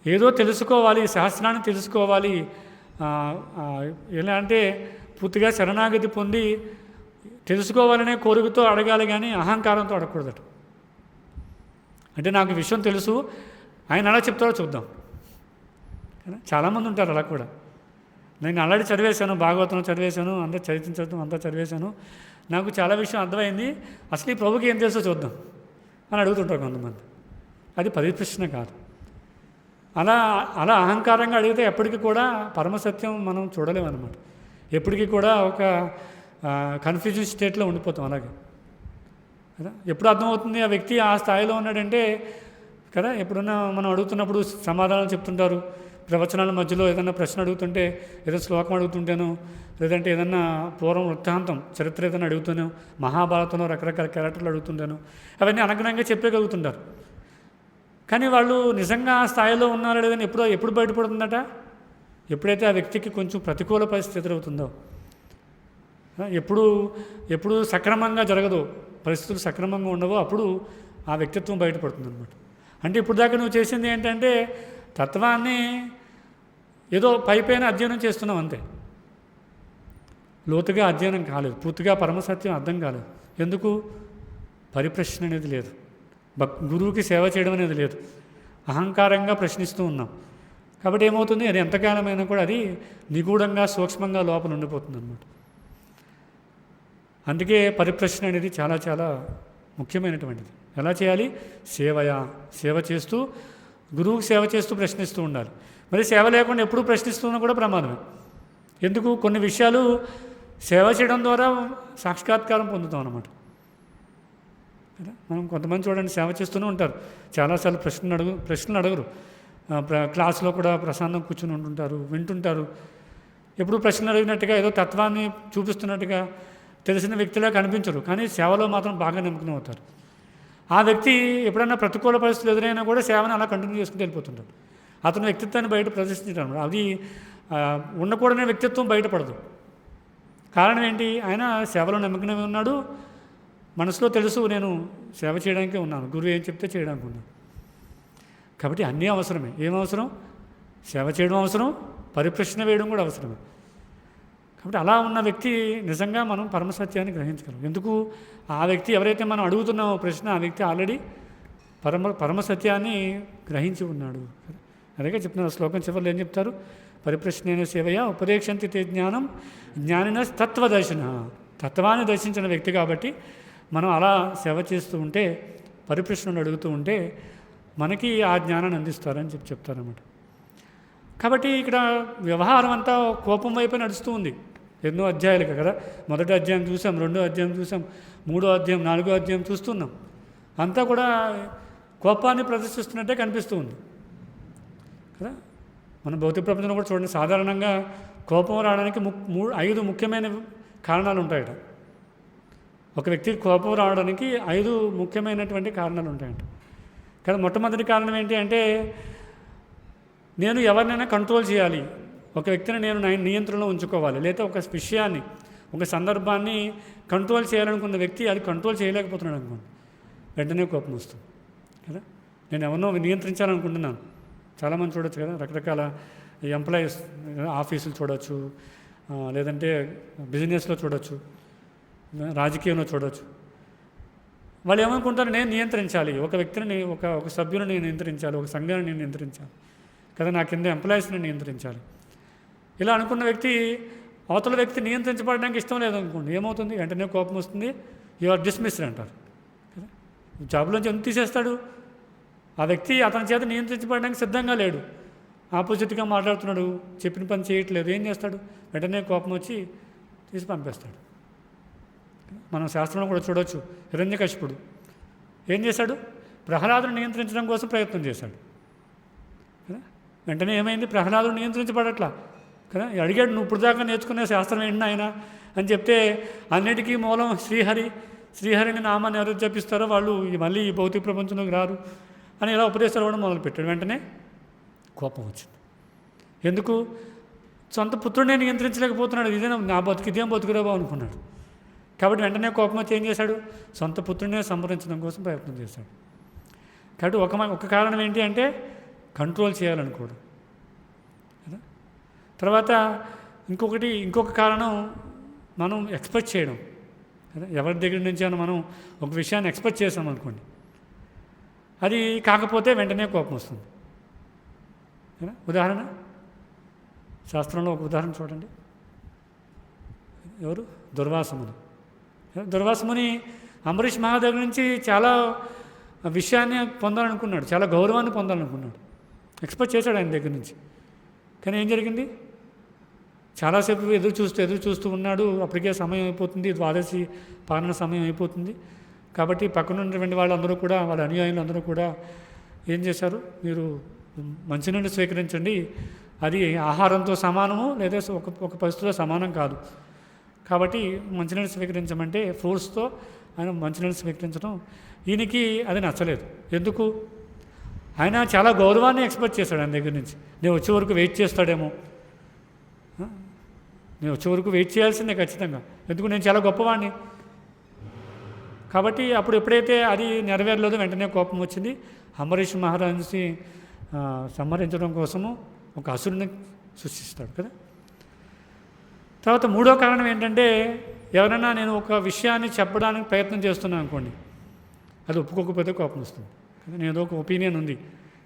ఏదో తెలుసుకోవాలి, శాస్త్రాన్ని తెలుసుకోవాలి. ఎలా అంటే పూర్తిగా శరణాగతి పొంది తెలుసుకోవాలనే కోరికతో అడగాలి, కానీ అహంకారంతో అడగకూడదట. అంటే నాకు విషయం తెలుసు, ఆయన అలా చెప్తారో చూద్దాం. చాలామంది ఉంటారు అలా కూడా. నేను ఆల్రెడీ చదివేశాను, భాగవతం చదివేశాను, అంతా చరిత్రం అంతా చదివేశాను, నాకు చాలా విషయం అర్థమైంది, అసలు ఈ ప్రభుకి ఏం తెలుసో చూద్దాం అని అడుగుతుంటారు కొంతమంది. అది పరిప్రశ్న కాదు. అలా అహంకారంగా అడిగితే ఎప్పటికీ కూడా పరమసత్యం మనం చూడలేమన్నమాట. ఎప్పటికీ కూడా ఒక కన్ఫ్యూజన్ స్టేట్లో ఉండిపోతాం అలాగే కదా. ఎప్పుడు అర్థమవుతుంది ఆ వ్యక్తి ఆ స్థాయిలో ఉన్నాడంటే కదా, ఎప్పుడన్నా మనం అడుగుతున్నప్పుడు సమాధానం చెప్తుంటారు. ప్రవచనాల మధ్యలో ఏదైనా ప్రశ్న అడుగుతుంటే, ఏదైనా శ్లోకం అడుగుతుంటేనో, లేదంటే ఏదన్నా పూర్వం వృత్తాంతం చరిత్ర ఏదైనా అడుగుతానో, మహాభారతంలో రకరకాల క్యారెక్టర్లు అడుగుతుంటాను, అవన్నీ అనుగుణంగా చెప్పగలుగుతుంటారు. కానీ వాళ్ళు నిజంగా ఆ స్థాయిలో ఉన్నారో లేదని ఎప్పుడు బయటపడుతుందట, ఎప్పుడైతే ఆ వ్యక్తికి కొంచెం ప్రతికూల పరిస్థితి ఎదురవుతుందో, ఎప్పుడు సక్రమంగా జరగదో, పరిస్థితులు సక్రమంగా ఉండవో, అప్పుడు ఆ వ్యక్తిత్వం బయటపడుతుంది అనమాట. అంటే ఇప్పుడు దాకా నువ్వు చేసింది ఏంటంటే తత్వాన్ని ఏదో పైపైన అధ్యయనం చేస్తున్నావు అంతే, లోతుగా అధ్యయనం కాలేదు, పూర్తిగా పరమసత్యం అర్థం కాలేదు. ఎందుకు, పరిప్రశ్న అనేది లేదు, గురువుకి సేవ చేయడం అనేది లేదు, అహంకారంగా ప్రశ్నిస్తూ ఉన్నాం. కాబట్టి ఏమవుతుంది, అది ఎంతకాలమైనా కూడా అది నిగూఢంగా సూక్ష్మంగా లోపల ఉండిపోతుంది అన్నమాట. అందుకే పరిప్రశ్న అనేది చాలా చాలా ముఖ్యమైనటువంటిది. ఎలా చేయాలి, సేవ చేస్తూ, గురువుకి సేవ చేస్తూ ప్రశ్నిస్తూ ఉండాలి. మరి సేవ లేకుండా ఎప్పుడూ ప్రశ్నిస్తున్నా కూడా ప్రమాదమే. ఎందుకు, కొన్ని విషయాలు సేవ చేయడం ద్వారా సాక్షాత్కారం పొందుతాం అన్నమాట కదా. మనం కొంతమంది చూడండి సేవ చేస్తూనే ఉంటారు, చాలాసార్లు ప్రశ్నలు అడగరు. క్లాసులో కూడా ప్రశాంతం కూర్చుని ఉంటుంటారు, వింటుంటారు. ఎప్పుడు ప్రశ్నలు అడిగినట్టుగా ఏదో తత్వాన్ని చూపిస్తున్నట్టుగా తెలిసిన వ్యక్తిలా కనిపించరు, కానీ సేవలో మాత్రం బాగా నిమగ్నం అవుతారు. ఆ వ్యక్తి ఎప్పుడైనా ప్రతికూల పరిస్థితులు ఎదురైనా కూడా సేవను అలా కంటిన్యూ చేసుకుని వెళ్ళిపోతుంటాడు. అతని వ్యక్తిత్వాన్ని బయట ప్రదర్శించడం, అది ఉండకూడని వ్యక్తిత్వం బయటపడదు. కారణం ఏంటి? ఆయన సేవలో నిమగ్నమై ఉన్నాడు. మనసులో తెలుసు, నేను సేవ చేయడానికే ఉన్నాను, గురువు ఏం చెప్తే చేయడానికి ఉన్నాను. కాబట్టి అన్నీ అవసరమే. ఏమవసరం? సేవ చేయడం అవసరం, పరిప్రశ్న వేయడం కూడా అవసరమే. కాబట్టి అలా ఉన్న వ్యక్తి నిజంగా మనం పరమసత్యాన్ని గ్రహించగలం. ఎందుకు? ఆ వ్యక్తి ఎవరైతే మనం అడుగుతున్నామో ప్రశ్న, ఆ వ్యక్తి ఆల్రెడీ పరమసత్యాన్ని గ్రహించి ఉన్నాడు. అదేగా చెప్తున్నారు శ్లోకం చివరిలో ఏం చెప్తారు? పరిప్రశ్నేన సేవయ ఉపదేక్షంతి తే జ్ఞానం జ్ఞానిన తత్వదర్శన. తత్వాన్ని దర్శించిన వ్యక్తి కాబట్టి మనం అలా సేవ చేస్తూ ఉంటే, పరిప్రశ్నలు అడుగుతూ ఉంటే మనకి ఆ జ్ఞానాన్ని అందిస్తారని చెప్తారన్నమాట. కాబట్టి ఇక్కడ వ్యవహారం అంతా కోపం వైపే నడుస్తూ ఉంది. ఎన్నో అధ్యాయాలుగా కదా, మొదటి అధ్యాయం చూసాం, రెండో అధ్యాయం చూసాం, మూడో అధ్యాయం, నాలుగో అధ్యాయం చూస్తున్నాం. అంతా కూడా కోపాన్ని ప్రదర్శిస్తున్నట్టే కనిపిస్తూ ఉంది కదా. మన భౌతిక ప్రపంచంలో కూడా చూడండి, సాధారణంగా కోపం రావడానికి 5 ముఖ్యమైన కారణాలు ఉంటాయట. ఒక వ్యక్తికి కోపం రావడానికి 5 ముఖ్యమైనటువంటి కారణాలు ఉంటాయంట కదా. మొట్టమొదటి కారణం ఏంటి అంటే, నేను ఎవరినైనా కంట్రోల్ చేయాలి, ఒక వ్యక్తిని నేను నియంత్రణలో ఉంచుకోవాలి, లేదా ఒక విషయాన్ని, ఒక సందర్భాన్ని కంట్రోల్ చేయాలనుకున్న వ్యక్తి అది కంట్రోల్ చేయలేకపోతున్నాడు అనుకోండి, వెంటనే కోపం వస్తుంది కదా. నేను ఎవరినో నియంత్రించాలనుకుంటున్నాను. చాలామంది చూడొచ్చు కదా, రకరకాల ఎంప్లాయీస్ ఆఫీసులు చూడవచ్చు, లేదంటే బిజినెస్లో చూడవచ్చు, రాజకీయంలో చూడవచ్చు. వాళ్ళు ఏమనుకుంటారు? నేను నియంత్రించాలి, ఒక వ్యక్తిని, ఒక సభ్యుని నేను నియంత్రించాలి, ఒక సంఘాన్ని నేను నియంత్రించాలి కదా, నా కింద ఎంప్లాయీస్ని నియంత్రించాలి. ఇలా అనుకున్న వ్యక్తి అవతల వ్యక్తి నియంత్రించబడడానికి ఇష్టం లేదనుకోండి, ఏమవుతుంది? వెంటనే కోపం వస్తుంది, యు ఆర్ డిస్మిస్డ్ అంటారు కదా. జాబ్లోంచి ఎందుకు తీసేస్తాడు? ఆ వ్యక్తి అతని చేత నియంత్రించబడడానికి సిద్ధంగా లేడు, ఆపోజిట్గా మాట్లాడుతున్నాడు, చెప్పిన పని చేయట్లేదు. ఏం చేస్తాడు? వెంటనే కోపం వచ్చి తీసి పంపేస్తాడు. మనం శాస్త్రంలో కూడా చూడవచ్చు, హిరణ్యకశిపుడు ఏం చేశాడు? ప్రహ్లాదుని నియంత్రించడం కోసం ప్రయత్నం చేశాడు కదా. వెంటనే ఏమైంది? ప్రహ్లాదుడు నియంత్రించబడట్లా కదా. అడిగాడు, నువ్వు ఇప్పుడు దాకా నేర్చుకునే శాస్త్రం ఏంటి ఆయన అని చెప్తే, అన్నిటికీ మూలం శ్రీహరిని నామాన్ని ఎవరు జపిస్తారో వాళ్ళు మళ్ళీ ఈ భౌతిక ప్రపంచంలోకి రారు అని ఇలా ఉపదేశాలు కూడా మొదలుపెట్టాడు. వెంటనే కోపం వచ్చింది. ఎందుకు? సొంత పుత్రుడినే నియంత్రించలేకపోతున్నాడు, ఇదేనా నా బతుకు, ఇదేం బతుకురాబో అనుకున్నాడు. కాబట్టి వెంటనే కోపం వచ్చి ఏం చేశాడు? సొంత పుత్రుడినే సంహరించడం కోసం ప్రయత్నం చేశాడు. కాబట్టి ఒక కారణం ఏంటి అంటే కంట్రోల్ చేయాలనుకోవడం కదా. తర్వాత ఇంకొక కారణం మనం ఎక్స్పెక్ట్ చేయడం కదా. ఎవరి దగ్గర నుంచి మనం ఒక విషయాన్ని ఎక్స్పెక్ట్ చేసామనుకోండి, అది కాకపోతే వెంటనే కోపం వస్తుంది కదా. ఉదాహరణ, శాస్త్రంలో ఒక ఉదాహరణ చూడండి. ఎవరు? దుర్వాసముని. దుర్వాసముని అంబరీష్ మహాదేవ్ నుంచి చాలా విషయాన్ని పొందాలనుకున్నాడు, చాలా గౌరవాన్ని పొందాలనుకున్నాడు, ఎక్స్పెక్ట్ చేశాడు ఆయన దగ్గర నుంచి. కానీ ఏం జరిగింది? చాలాసేపు ఎదురు చూస్తూ ఉన్నాడు. అప్పటికే సమయం అయిపోతుంది, ద్వాదశి పాలన సమయం అయిపోతుంది. కాబట్టి పక్కన ఉన్నటువంటి వాళ్ళందరూ కూడా, వాళ్ళ అనుయాయులు అందరూ కూడా ఏం చేశారు? మీరు మంచినీళ్ళు స్వీకరించండి, అది ఆహారంతో సమానము, లేదా ఒక పరిస్థితిలో సమానం కాదు. కాబట్టి మంచినీళ్ళు స్వీకరించమంటే ఫోర్స్తో ఆయన మంచినీళ్ళు స్వీకరించడం, ఈయనకి అది నచ్చలేదు. ఎందుకు? ఆయన చాలా గౌరవాన్ని ఎక్స్పెక్ట్ చేశాడు ఆయన దగ్గర నుంచి. నేను వచ్చే వరకు వెయిట్ చేస్తాడేమో, నేను వచ్చే వరకు వెయిట్ చేయాల్సిందే ఖచ్చితంగా, ఎందుకు నేను చాలా గొప్పవాడిని. కాబట్టి అప్పుడు ఎప్పుడైతే అది నెరవేరలేదో వెంటనే కోపం వచ్చింది. అంబరీష్ మహారాజుని సంహరించడం కోసము ఒక అసురుని సృష్టిస్తాడు కదా. తర్వాత మూడో కారణం ఏంటంటే, ఎవరైనా నేను ఒక విషయాన్ని చెప్పడానికి ప్రయత్నం చేస్తున్నాను అనుకోండి, అది ఒప్పుకోకపోతే కోపం వస్తుంది కదా. నేను ఏదో ఒక ఒపీనియన్ ఉంది,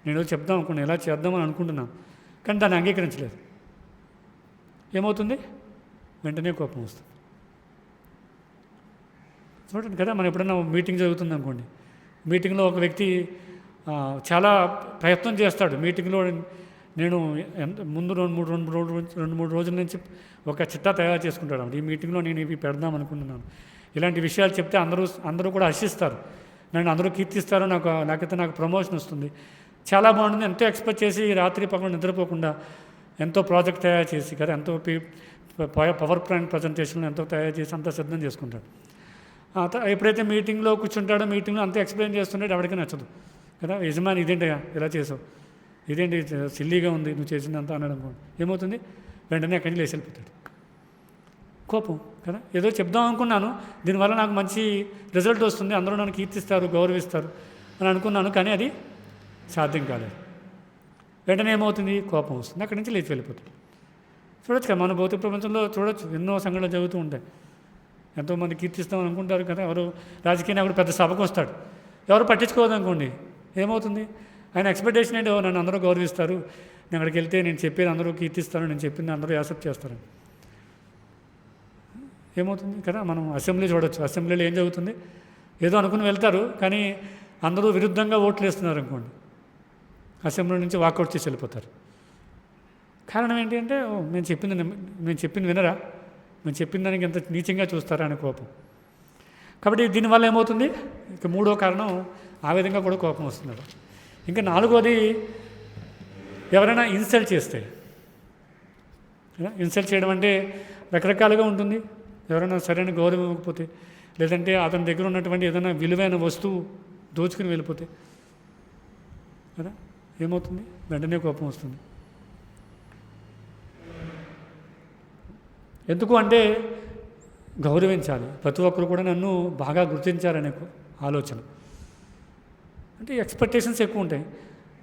నేను ఏదో చెప్దాం అనుకోండి, ఎలా చేద్దామని అనుకుంటున్నాను, కానీ దాన్ని అంగీకరించలేదు, ఏమవుతుంది? వెంటనే కోపం వస్తుంది. చూడండి కదా, మనం ఎప్పుడైనా మీటింగ్ జరుగుతుంది అనుకోండి, మీటింగ్లో ఒక వ్యక్తి చాలా ప్రయత్నం చేస్తాడు, మీటింగ్లో నేను ముందు 2-3 రోజుల నుంచి ఒక చిట్టా తయారు చేసుకుంటాడు. ఈ మీటింగ్లో నేను ఇవి పెడదాం అనుకుంటున్నాను. ఇలాంటి విషయాలు చెప్తే అందరూ కూడా హర్షిస్తారు, నన్ను అందరూ కీర్తిస్తారు, నాకు ప్రమోషన్ వస్తుంది. చాలా బాగుంటుంది. ఎంతో ఎక్స్పెక్ట్ చేసి రాత్రి పగలు నిద్రపోకుండా ఎంతో ప్రాజెక్ట్ తయారు చేసి కదా, ఎంతో పవర్ పాయింట్ ప్రజెంటేషన్లు ఎంతో తయారు చేసి అంతా సిద్ధం చేసుకుంటాడు. ఎప్పుడైతే మీటింగ్లో కూర్చుంటాడో మీటింగ్లో అంతా ఎక్స్ప్లెయిన్ చేస్తుంటే ఎవరికి నచ్చదు కదా. యజమాని ఇదేంటయ్యా ఇలా చేసావు, ఇదేంటి సిల్లీగా ఉంది నువ్వు చేసిందంతా అనడం. ఏమవుతుంది, వెంటనే అక్కడి నుంచి లేచి వెళ్ళిపోతాడు. కోపం కదా. ఏదో చెప్దాం అనుకున్నాను, దీనివల్ల నాకు మంచి రిజల్ట్ వస్తుంది, అందరూ నన్ను కీర్తిస్తారు, గౌరవిస్తారు అని అనుకున్నాను, కానీ అది సాధ్యం కాలేదు. వెంటనే ఏమవుతుంది, కోపం వస్తుంది, అక్కడి నుంచి లేచి వెళ్ళిపోతుంది. చూడొచ్చు కదా, మన భౌతిక ప్రపంచంలో చూడొచ్చు, ఎన్నో సంఘటనలు జరుగుతూ ఉంటాయి. ఎంతోమంది కీర్తిస్తామని అనుకుంటారు కదా. ఎవరు రాజకీయ నాయకుడు పెద్ద సభకు వస్తాడు, ఎవరు పట్టించుకోవద్దనుకోండి, ఏమవుతుంది, ఆయన ఎక్స్పెక్టేషన్ ఏంటి, నన్ను అందరూ గౌరవిస్తారు, నేను అక్కడికి వెళ్తే నేను చెప్పేది అందరూ కీర్తిస్తారు, నేను చెప్పింది అందరూ యాక్సెప్ట్ చేస్తారు. ఏమవుతుంది కదా. మనం అసెంబ్లీ చూడొచ్చు, అసెంబ్లీలో ఏం జరుగుతుంది, ఏదో అనుకుని వెళ్తారు, కానీ అందరూ విరుద్ధంగా ఓట్లు వేస్తున్నారు అనుకోండి, అసెంబ్లీ నుంచి వాకౌట్ చేసి వెళ్ళిపోతారు. కారణం ఏంటి అంటే, నేను చెప్పింది వినరా, నేను చెప్పిన దానికి ఎంత నీచంగా చూస్తారా అనే కోపం. కాబట్టి దీనివల్ల ఏమవుతుంది, ఇక మూడో కారణం ఆ విధంగా కూడా కోపం వస్తున్నారు. ఇంకా నాలుగోది, ఎవరైనా ఇన్సల్ట్ చేస్తే. ఇన్సల్ట్ చేయడం అంటే రకరకాలుగా ఉంటుంది. ఎవరైనా సరైన గౌరవం ఇవ్వకపోతే, లేదంటే అతని దగ్గర ఉన్నటువంటి ఏదైనా విలువైన వస్తువు దోచుకుని వెళ్ళిపోతే కదా, ఏమవుతుంది, వెంటనే కోపం వస్తుంది. ఎందుకు అంటే గౌరవించాలి, ప్రతి ఒక్కరు కూడా నన్ను బాగా గుర్తించాలనే ఆలోచన, అంటే ఎక్స్పెక్టేషన్స్ ఎక్కువ ఉంటాయి.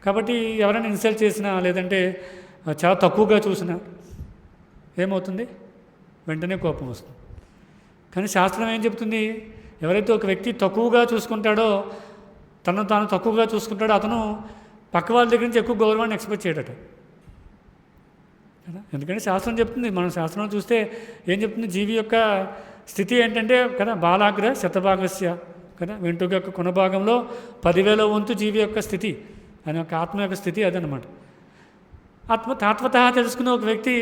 కాబట్టి ఎవరైనా ఇన్సల్ట్ చేసినా, లేదంటే చాలా తక్కువగా చూసినా ఏమవుతుంది, వెంటనే కోపం వస్తుంది. కానీ శాస్త్రం ఏం చెప్తుంది, ఎవరైతే ఒక వ్యక్తి తక్కువగా చూసుకుంటాడో, తనను తాను తక్కువగా చూసుకుంటాడో, అతను పక్క వాళ్ళ దగ్గర నుంచి ఎక్కువ గౌరవాన్ని ఎక్స్పెక్ట్ చేయడట కదా. ఎందుకంటే శాస్త్రం చెప్తుంది, మనం శాస్త్రం చూస్తే ఏం చెప్తుంది, జీవి యొక్క స్థితి ఏంటంటే కదా, బాలాగ్ర శతభాగస్య కదా, వెంట్రుక యొక్క కొనభాగంలో 10,000వ వంతు జీవి యొక్క స్థితి, ఆయన యొక్క ఆత్మ యొక్క స్థితి అదనమాట. తాత్వత తెలుసుకున్న ఒక వ్యక్తి,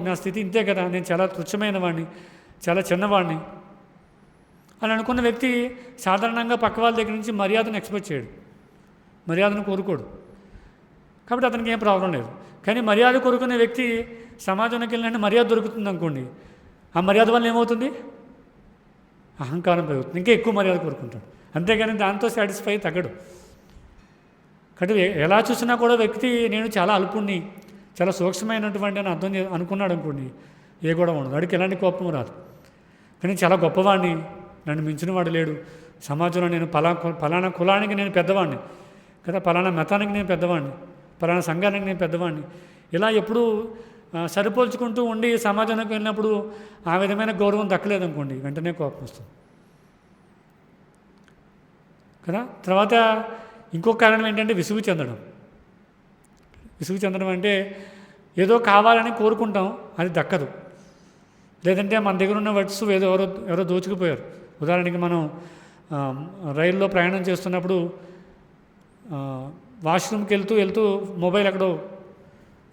నా స్థితి ఇంతే కదా, నేను చాలా తుచ్చమైన వాడిని, చాలా చిన్నవాడిని అని అనుకున్న వ్యక్తి సాధారణంగా పక్క వాళ్ళ దగ్గర నుంచి మర్యాదను ఎక్స్పెక్ట్ చేయడు, మర్యాదను కోరుకోడు. కాబట్టి అతనికి ఏం ప్రాబ్లం లేదు. కానీ మర్యాద కోరుకునే వ్యక్తి సమాజంలోకి వెళ్ళినట్టు మర్యాద దొరుకుతుంది అనుకోండి, ఆ మర్యాద వల్ల ఏమవుతుంది, అహంకారం పెరుగుతుంది, ఇంకా ఎక్కువ మర్యాద కోరుకుంటాడు. అంతేగాని దాంతో సాటిస్ఫై తగ్గడు. కాబట్టి ఎలా చూసినా కూడా వ్యక్తి నేను చాలా అల్పుణ్ణి, చాలా సూక్ష్మమైనటువంటి అని అనుకున్నాడు అనుకోండి, ఏ కూడా ఉండదు, వాడికి ఎలాంటి కోపం రాదు. కానీ చాలా గొప్పవాడిని, నన్ను మించిన వాడు లేడు, సమాజంలో నేను పలానా కులానికి నేను పెద్దవాడిని కదా, పలానా మతానికి నేను పెద్దవాడిని, పలానా సంఘానికి నేను పెద్దవాడిని, ఇలా ఎప్పుడూ సరిపోల్చుకుంటూ ఉండి సమాజంలోకి వెళ్ళినప్పుడు ఆ విధమైన గౌరవం దక్కలేదనుకోండి, వెంటనే కోపం వస్తుంది కదా. తర్వాత ఇంకొక కారణం ఏంటంటే విసుగు చెందడం. విసుగు చెందడం అంటే ఏదో కావాలని కోరుకుంటాం, అది దక్కదు. లేదంటే మన దగ్గర ఉన్న వస్తువు ఎవరో దోచుకుపోయారు. ఉదాహరణకి మనం రైల్లో ప్రయాణం చేస్తున్నప్పుడు వాష్రూమ్కి వెళ్తూ మొబైల్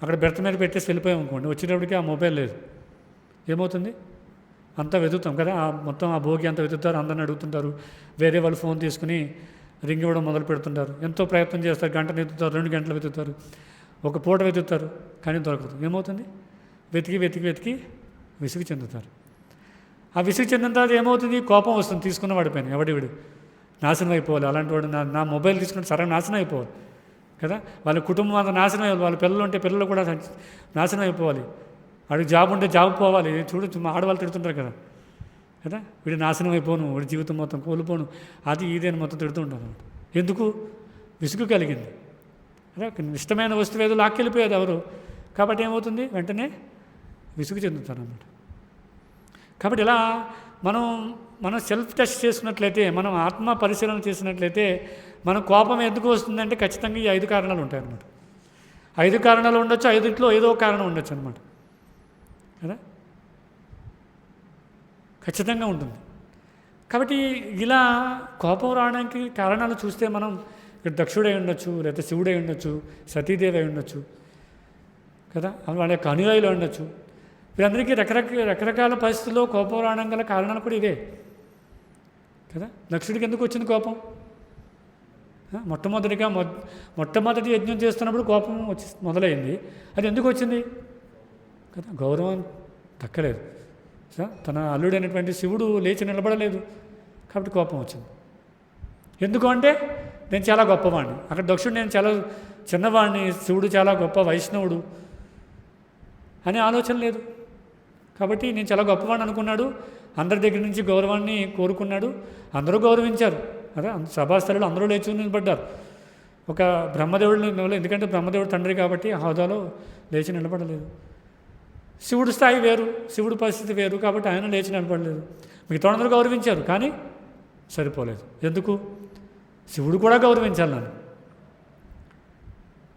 అక్కడ బెర్త్ మీద పెట్టేసి వెళ్ళిపోయాం అనుకోండి, వచ్చేటప్పటికి ఆ మొబైల్ లేదు, ఏమవుతుంది, అంతా వెతుకుతాం కదా, మొత్తం ఆ భోగి అంతా వెతుకుతారు, అందరిని అడుగుతుంటారు, వేరే వాళ్ళు ఫోన్ తీసుకుని రింగ్ ఇవ్వడం మొదలు పెడుతుంటారు, ఎంతో ప్రయత్నం చేస్తారు, గంట వెతుకుతారు, 2 గంటలు వెతుకుతారు, ఒక పూట వెతుకుతారు, కానీ దొరకదు. ఏమవుతుంది, వెతికి విసుగు చెందుతారు. ఆ విసుగు చెందిన తర్వాత ఏమవుతుంది, కోపం వస్తుంది, తీసుకున్న వాడిపోయిన ఎవడివిడు నాశనం అయిపోవాలి, అలాంటి వాడు నా మొబైల్ తీసుకుంటే సరే నాశనం అయిపోవాలి కదా, వాళ్ళ కుటుంబం అంతా నాశనం అయిపోవాలి, వాళ్ళ పిల్లలు ఉంటే పిల్లలు కూడా నాశనం అయిపోవాలి, వాడికి జాబ్ ఉంటే జాబ్ పోవాలి. చూడొచ్చు, మా ఆడవాళ్ళు తిడుతుంటారు కదా, వీడు నాశనం అయిపోను, వీడి జీవితం మొత్తం కోల్పోను, అది ఇదేని మొత్తం తిడుతుంటారు అన్నమాట. ఎందుకు, విసుగు కలిగింది కదా, ఇష్టమైన వస్తువు ఏదో లాక్కెళ్ళిపోయేది ఎవరు, కాబట్టి ఏమవుతుంది, వెంటనే విసుగు చెందుతారు అన్నమాట. కాబట్టి ఇలా మనం సెల్ఫ్ టెస్ట్ చేసుకున్నట్లయితే, మనం ఆత్మ పరిశీలన చేసినట్లయితే మన కోపం ఎందుకు వస్తుందంటే ఖచ్చితంగా ఈ 5 కారణాలు ఉంటాయన్నమాట. 5 కారణాలు ఉండొచ్చు, 5లో ఏదో ఒక కారణం ఉండొచ్చు అనమాట కదా, ఖచ్చితంగా ఉంటుంది. కాబట్టి ఇలా కోపం రావడానికి కారణాలు చూస్తే మనం ఇక్కడ దక్షుడై ఉండొచ్చు, లేకపోతే శివుడై ఉండొచ్చు, సతీదేవి అయి ఉండొచ్చు కదా, వాళ్ళ యొక్క అనుయాయులు ఉండొచ్చు. వీరందరికీ రకరకాల పరిస్థితుల్లో కోపం రావడం గల కారణాలు కూడా ఇదే కదా. దక్షుడికి ఎందుకు వచ్చింది కోపం? మొట్టమొదటి యజ్ఞం చేస్తున్నప్పుడు కోపం మొదలైంది. అది ఎందుకు వచ్చింది కదా? గౌరవం దక్కలేదు. తన అల్లుడైనటువంటి శివుడు లేచి నిలబడలేదు కాబట్టి కోపం వచ్చింది. ఎందుకు అంటే నేను చాలా గొప్పవాడిని, అక్కడ దక్షుడు నేను చాలా చిన్నవాడిని, శివుడు చాలా గొప్ప వైష్ణవుడు అనే ఆలోచన లేదు కాబట్టి నేను చాలా గొప్పవాడిని అనుకున్నాడు. అందరి దగ్గర నుంచి గౌరవాన్ని కోరుకున్నాడు. అందరూ గౌరవించారు అదే సభాస్థలిలో అందరూ లేచి నిలబడ్డారు. ఒక బ్రహ్మదేవుడు, ఎందుకంటే బ్రహ్మదేవుడు తండ్రి కాబట్టి ఆ హోదాలో లేచి నిలబడలేదు. శివుడు స్థాయి వేరు, శివుడు పరిస్థితి వేరు కాబట్టి ఆయన లేచి నిలబడలేదు. మిగతా అందరూ గౌరవించారు కానీ సరిపోలేదు. ఎందుకు? శివుడు కూడా గౌరవించాలి నన్ను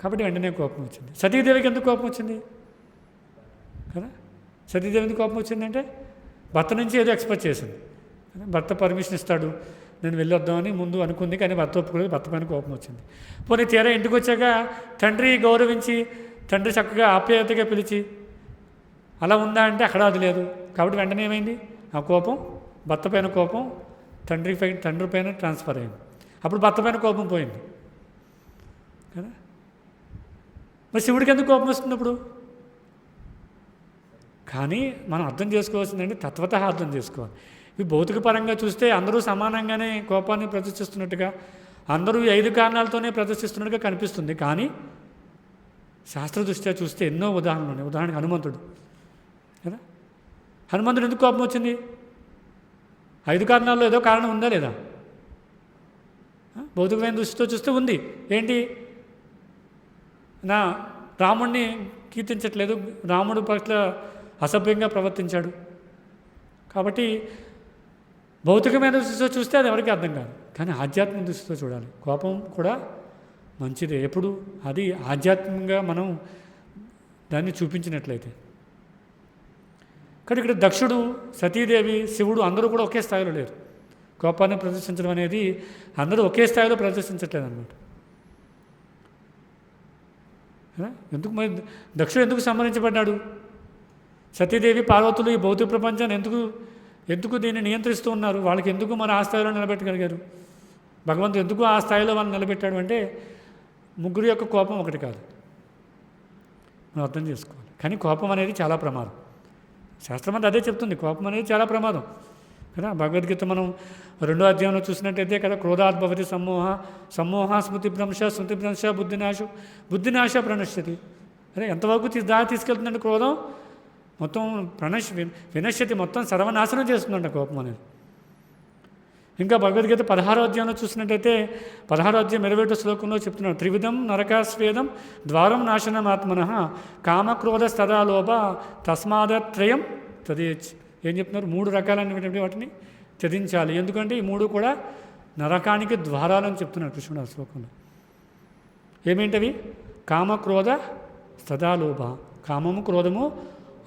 కాబట్టి వెంటనే కోపం వచ్చింది. సతీదేవికి ఎందుకు కోపం వచ్చింది కదా? సతీదేవికి కోపం వచ్చిందంటే భర్త నుంచి ఏదో ఎక్స్పెక్ట్ చేసింది. భర్త పర్మిషన్ ఇస్తాడు నేను వెళ్ళొద్దామని ముందు అనుకుంది కానీ భర్త ఒప్పుకోలేదు. భర్త పైన కోపం వచ్చింది. పోనీ తీరా ఇంటికి వచ్చాక తండ్రి గౌరవించి తండ్రి చక్కగా ఆప్యాయతగా పిలిచి అలా ఉందా అంటే అక్కడ అది లేదు కాబట్టి వెంటనే ఏమైంది? ఆ కోపం భర్త పైన కోపం తండ్రి పైన ట్రాన్స్ఫర్ అయింది. అప్పుడు భర్త పైన కోపం పోయింది కదా. మరి శివుడికి ఎందుకు కోపం వస్తుంది అప్పుడు? కానీ మనం అర్థం చేసుకోవాల్సిందంటే తత్వతः అర్థం చేసుకోవాలి. ఇవి భౌతిక పరంగా చూస్తే అందరూ సమానంగానే కోపాన్ని ప్రదర్శిస్తున్నట్టుగా, అందరూ ఈ 5 కారణాలతోనే ప్రదర్శిస్తున్నట్టుగా కనిపిస్తుంది. కానీ శాస్త్ర దృష్ట్యా చూస్తే ఎన్నో ఉదాహరణలు ఉన్నాయి. ఉదాహరణకి హనుమంతుడు కదా. హనుమంతుడు ఎందుకు కోపం వచ్చింది? 5 కారణాల్లో ఏదో కారణం ఉందా లేదా? భౌతికమైన దృష్టితో చూస్తే ఉంది. ఏంటి? నా రాముడిని కీర్తించట్లేదు, రాముడి పట్ల అసభ్యంగా ప్రవర్తించాడు కాబట్టి భౌతికమైన దృష్టితో చూస్తే అది ఎవరికి అర్థం కాదు. కానీ ఆధ్యాత్మిక దృష్టితో చూడాలి. కోపం కూడా మంచిదే ఎప్పుడు అది ఆధ్యాత్మికంగా మనం దాన్ని చూపించినట్లయితే. కానీ ఇక్కడ దక్షుడు, సతీదేవి, శివుడు అందరూ కూడా ఒకే స్థాయిలో లేరు. కోపాన్ని ప్రదర్శించడం అనేది అందరూ ఒకే స్థాయిలో ప్రదర్శించట్లేదు అన్నమాట. ఎందుకు మరి దక్షుడు ఎందుకు సంహరించబడ్డాడు? సతీదేవి, పార్వతులు ఈ భౌతిక ప్రపంచాన్ని ఎందుకు దీన్ని నియంత్రిస్తూ ఉన్నారు? వాళ్ళకి ఎందుకు మన ఆ స్థాయిలో నిలబెట్టగలిగారు? భగవంతుడు ఎందుకు ఆ స్థాయిలో వాళ్ళని నిలబెట్టాడు అంటే ముగ్గురు యొక్క కోపం ఒకటి కాదు, మనం అర్థం చేసుకోవాలి. కానీ కోపం అనేది చాలా ప్రమాదం. శాస్త్రం అంతా అదే చెప్తుంది, కోపం అనేది చాలా ప్రమాదం కదా. భగవద్గీత మనం 2వ అధ్యాయంలో చూసినట్టయితే కదా, క్రోధాద్భవతి సమ్మోహ స్మృతిభ్రంశ బుద్ధినాశ ప్రణశ్యతి. అరే ఎంతవరకు తీసుకెళ్తుందంటే క్రోధం మొత్తం వినశ్యతి, మొత్తం సర్వనాశనం చేస్తుందంట కోపం అనేది. ఇంకా భగవద్గీత 16వ అధ్యాయంలో చూసినట్టయితే 16వ అధ్యాయం 21వ శ్లోకంలో చెప్తున్నాడు, త్రివిధం నరకాస్వేదం ద్వారం నాశనమాత్మనః కామక్రోధ స్తదా లోభ తస్మాదత్రయం తదేచ్. ఏం చెప్తున్నారు? 3 రకాలైనటువంటి వాటిని త్యజించాలి. ఎందుకంటే ఈ 3 కూడా నరకానికి ద్వారాలని చెప్తున్నారు కృష్ణుడు ఆ శ్లోకంలో. ఏమేంటవి? కామక్రోధ స్తదా లోభ. కామము, క్రోధము,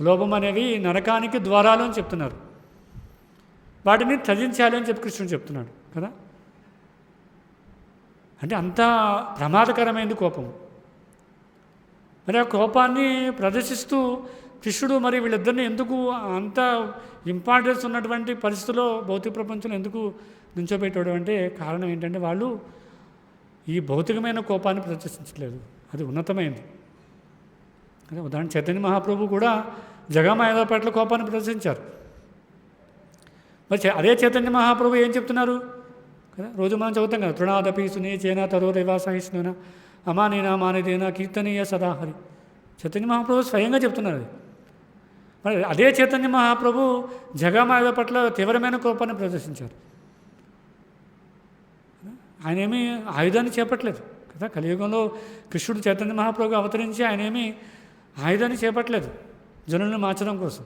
లోభం అనేవి నరకానికి ద్వారాలు అని చెప్తున్నారు. వాటిని త్యజించాలి అని చెప్పి కృష్ణుడు చెప్తున్నాడు కదా. అంటే అంత ప్రమాదకరమైనది కోపం. మరి ఆ కోపాన్ని ప్రదర్శిస్తూ కృష్ణుడు మరి వీళ్ళిద్దరిని ఎందుకు అంత ఇంపార్టెన్స్ ఉన్నటువంటి పరిస్థితుల్లో భౌతిక ప్రపంచంలో ఎందుకు నించోబెట్టాడు అంటే కారణం ఏంటంటే వాళ్ళు ఈ భౌతికమైన కోపాన్ని ప్రదర్శించలేదు, అది ఉన్నతమైంది. అదే ఉదాహరణ చైతన్య మహాప్రభు కూడా జగమాయ పట్ల కోపాన్ని ప్రదర్శించారు. మరి అదే చైతన్య మహాప్రభు ఏం చెప్తున్నారు కదా, రోజు మనం చదువుతాం కదా, తృణాదపి సునీచేన తరోరేవా సహిష్ణున అమానేనా మానేదేనా కీర్తనీయ సదాహరి. చైతన్య మహాప్రభు స్వయంగా చెప్తున్నారు అది. మరి అదే చైతన్య మహాప్రభు జగమాయ పట్ల తీవ్రమైన కోపాన్ని ప్రదర్శించారు. ఆయన ఏమీ ఆయుధాన్ని చేపట్టలేదు కదా. కలియుగంలో కృష్ణుడు చైతన్య మహాప్రభు అవతరించి ఆయన ఏమీ ఆయుధాన్ని చేపట్టలేదు జనులను మార్చడం కోసం,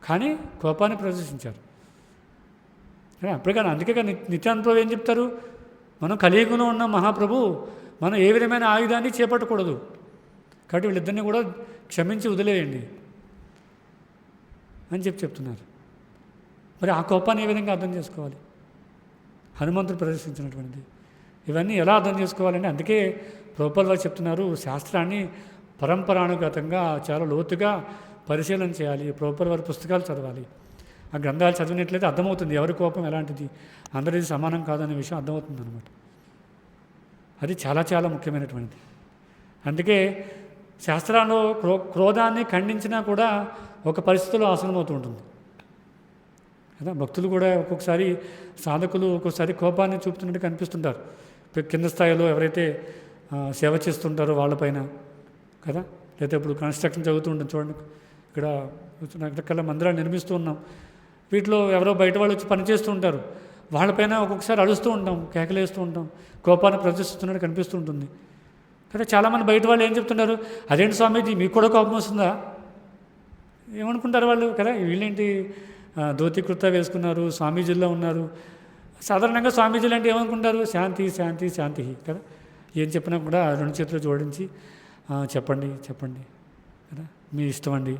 కానీ కోపాన్ని ప్రదర్శించారు. అప్పుడే కానీ అందుకే కానీ నిత్యానంద ప్రభు ఏం చెప్తారు, మనం కలియుగంలో ఉన్న మహాప్రభు మనం ఏ విధమైన ఆయుధాన్ని చేపట్టకూడదు కాబట్టి వీళ్ళిద్దరిని కూడా క్షమించి వదిలేయండి అని చెప్తున్నారు. మరి ఆ కోపాన్ని ఏ విధంగా అర్థం చేసుకోవాలి? హనుమంతుడు ప్రదర్శించినటువంటిది ఇవన్నీ ఎలా అర్థం చేసుకోవాలంటే అందుకే ప్రభుపాదులు వారు చెప్తున్నారు, శాస్త్రాన్ని పరంపరానుగతంగా చాలా లోతుగా పరిశీలన చేయాలి. ప్రభుపాద వారి పుస్తకాలు చదవాలి. ఆ గ్రంథాలు చదివినట్లయితే అర్థమవుతుంది ఎవరి కోపం ఎలాంటిది, అందరిది సమానం కాదనే విషయం అర్థమవుతుంది అనమాట. అది చాలా చాలా ముఖ్యమైనటువంటిది. అందుకే శాస్త్రాల్లో క్రోధాన్ని ఖండించినా కూడా ఒక పరిస్థితిలో ఆసనమవుతూ ఉంటుంది కదా. భక్తులు కూడా ఒక్కొక్కసారి, సాధకులు ఒక్కొక్కసారి కోపాన్ని చూపుతున్నట్టు కనిపిస్తుంటారు. కింద స్థాయిలో ఎవరైతే సేవ చేస్తుంటారో వాళ్ళపైన కదా. లేదా ఇప్పుడు కన్స్ట్రక్షన్ జరుగుతూ ఉంటుంది చూడండి, ఇక్కడ రకరకాల మందిరాలు నిర్మిస్తూ ఉన్నాం. వీటిలో ఎవరో బయట వాళ్ళు వచ్చి పనిచేస్తూ ఉంటారు. వాళ్ళపైన ఒక్కొక్కసారి అడుస్తూ ఉంటాం, కేకలేస్తూ ఉంటాం, కోపాన్ని ప్రదర్శిస్తున్నట్టు కనిపిస్తూ ఉంటుంది కదా. చాలామంది బయట వాళ్ళు ఏం చెప్తుంటారు, అదేంటి స్వామీజీ మీకు కూడా కోపం వస్తుందా, ఏమనుకుంటారు వాళ్ళు కదా. వీళ్ళేంటి ధోతి కుర్తా వేసుకున్నారు, స్వామీజీల్లో ఉన్నారు. సాధారణంగా స్వామీజీలు అంటే ఏమనుకుంటారు, శాంతి శాంతి శాంతి కదా. ఏం చెప్పినా కూడా రెండు చేతులు జోడించి చెప్పండి చెప్పండి కదా, మీ ఇష్టం అండి,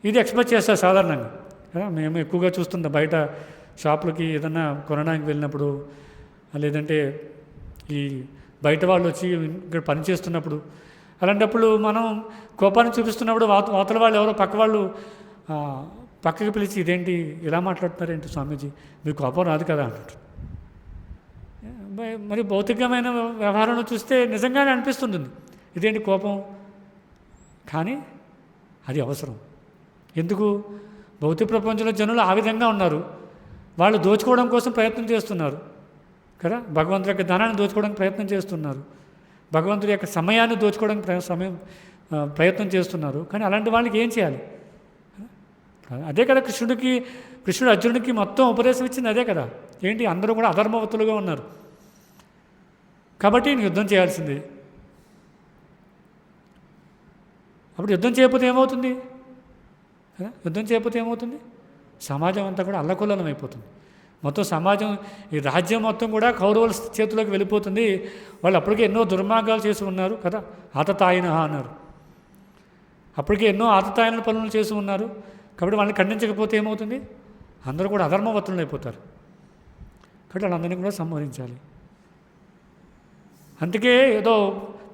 ఇది ఎక్స్ప్రెస్ చేస్తారు సాధారణంగా కదా. మేము ఎక్కువగా చూస్తుంటాం బయట షాపులకి ఏదన్నా కొనడానికి వెళ్ళినప్పుడు, లేదంటే ఈ బయట వాళ్ళు వచ్చి ఇక్కడ పని చేస్తున్నప్పుడు, అలాంటప్పుడు మనం కోపాన్ని చూపిస్తున్నప్పుడు అవతల వాళ్ళు ఎవరో పక్క వాళ్ళు పక్కకి పిలిచి ఇదేంటి ఇలా మాట్లాడుతున్నారేంటి స్వామీజీ, మీ కోపం రాదు కదా అన్నట్టు. మరి భౌతికమైన వ్యవహారంలో చూస్తే నిజంగానే అనిపిస్తుంటుంది ఇదేంటి కోపం, కానీ అది అవసరం. ఎందుకు, భౌతిక ప్రపంచంలో జనులు ఆ విధంగా ఉన్నారు, వాళ్ళు దోచుకోవడం కోసం ప్రయత్నం చేస్తున్నారు కదా. భగవంతుడి యొక్క ధనాన్ని దోచుకోవడానికి ప్రయత్నం చేస్తున్నారు, భగవంతుడి యొక్క సమయాన్ని దోచుకోవడానికి ప్రయత్నం చేస్తున్నారు. కానీ అలాంటి వాళ్ళకి ఏం చేయాలి? అదే కదా కృష్ణుడు అర్జునుడికి మొత్తం ఉపదేశం ఇచ్చింది అదే కదా. ఏంటి, అందరూ కూడా అధర్మవతులుగా ఉన్నారు కాబట్టి యుద్ధం చేయాల్సిందే. అప్పుడు యుద్ధం చేయకపోతే ఏమవుతుంది కదా, యుద్ధం చేయకపోతే ఏమవుతుంది, సమాజం అంతా కూడా అల్లకొల్లం అయిపోతుంది. మొత్తం సమాజం, ఈ రాజ్యం మొత్తం కూడా కౌరవుల చేతిలోకి వెళ్ళిపోతుంది. వాళ్ళు అప్పటికే ఎన్నో దుర్మార్గాలు చేసి ఉన్నారు కదా, ఆతతాయిన అన్నారు. అప్పటికే ఎన్నో ఆతతాయిన పనులు చేసి ఉన్నారు కాబట్టి వాళ్ళని ఖండించకపోతే ఏమవుతుంది, అందరూ కూడా అధర్మవతులు అయిపోతారు. కాబట్టి వాళ్ళందరినీ కూడా సంహరించాలి. అందుకే ఏదో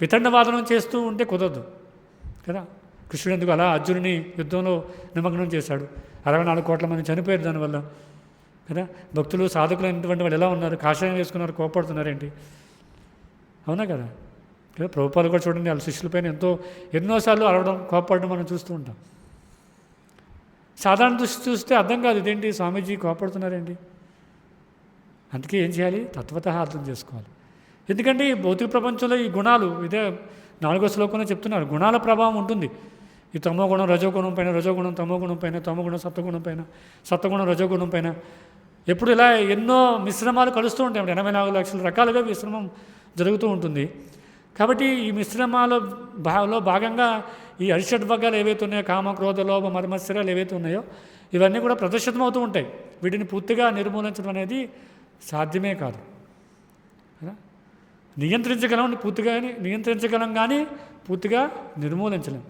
వితండవాదనం చేస్తూ ఉంటే కుదరదు కదా. కృష్ణుడు ఎందుకు అలా అర్జునుని యుద్ధంలో నిమగ్నం చేశాడు, 64 కోట్ల మంది చనిపోయారు దానివల్ల కదా. భక్తులు సాధకులు అయినటువంటి వాళ్ళు ఎలా ఉన్నారు, కాషాయం వేసుకున్నారు, కోపడుతున్నారేంటి, అవునా కదా. కదా ప్రభుపాలు కూడా చూడండి, వాళ్ళ శిష్యులపైన ఎన్నోసార్లు అరవడం, కోపడడం మనం చూస్తూ ఉంటాం. సాధారణ దృష్టి చూస్తే అర్థం కాదు, ఇదేంటి స్వామీజీ కోపడుతున్నారేంటి. అందుకే ఏం చేయాలి, తత్వతః అర్థం చేసుకోవాలి. ఎందుకంటే ఈ భౌతిక ప్రపంచంలో ఈ గుణాలు, ఇదే 4వ శ్లోకంలో చెప్తున్నారు, గుణాల ప్రభావం ఉంటుంది. ఈ తమోగుణం రజోగుణం పైన, రజోగుణం తమోగుణం పైన, తమోగుణం సత్వగుణం పైన, సత్వగుణం రజోగుణం పైన, ఎప్పుడు ఇలా ఎన్నో మిశ్రమాలు కలుస్తూ ఉంటాయి. 84 లక్షల రకాలుగా మిశ్రమం జరుగుతూ ఉంటుంది. కాబట్టి ఈ మిశ్రమాలో భాగంగా ఈ అరిషడ్వర్గాలు ఏవైతే ఉన్నాయో, కామ క్రోధ లోభ మర్మత్సరాలు ఏవైతే ఉన్నాయో ఇవన్నీ కూడా ప్రదర్శితమవుతూ ఉంటాయి. వీటిని పూర్తిగా నిర్మూలించడం అనేది సాధ్యమే కాదు కదా. నియంత్రించగలం కానీ పూర్తిగా నిర్మూలించలేం.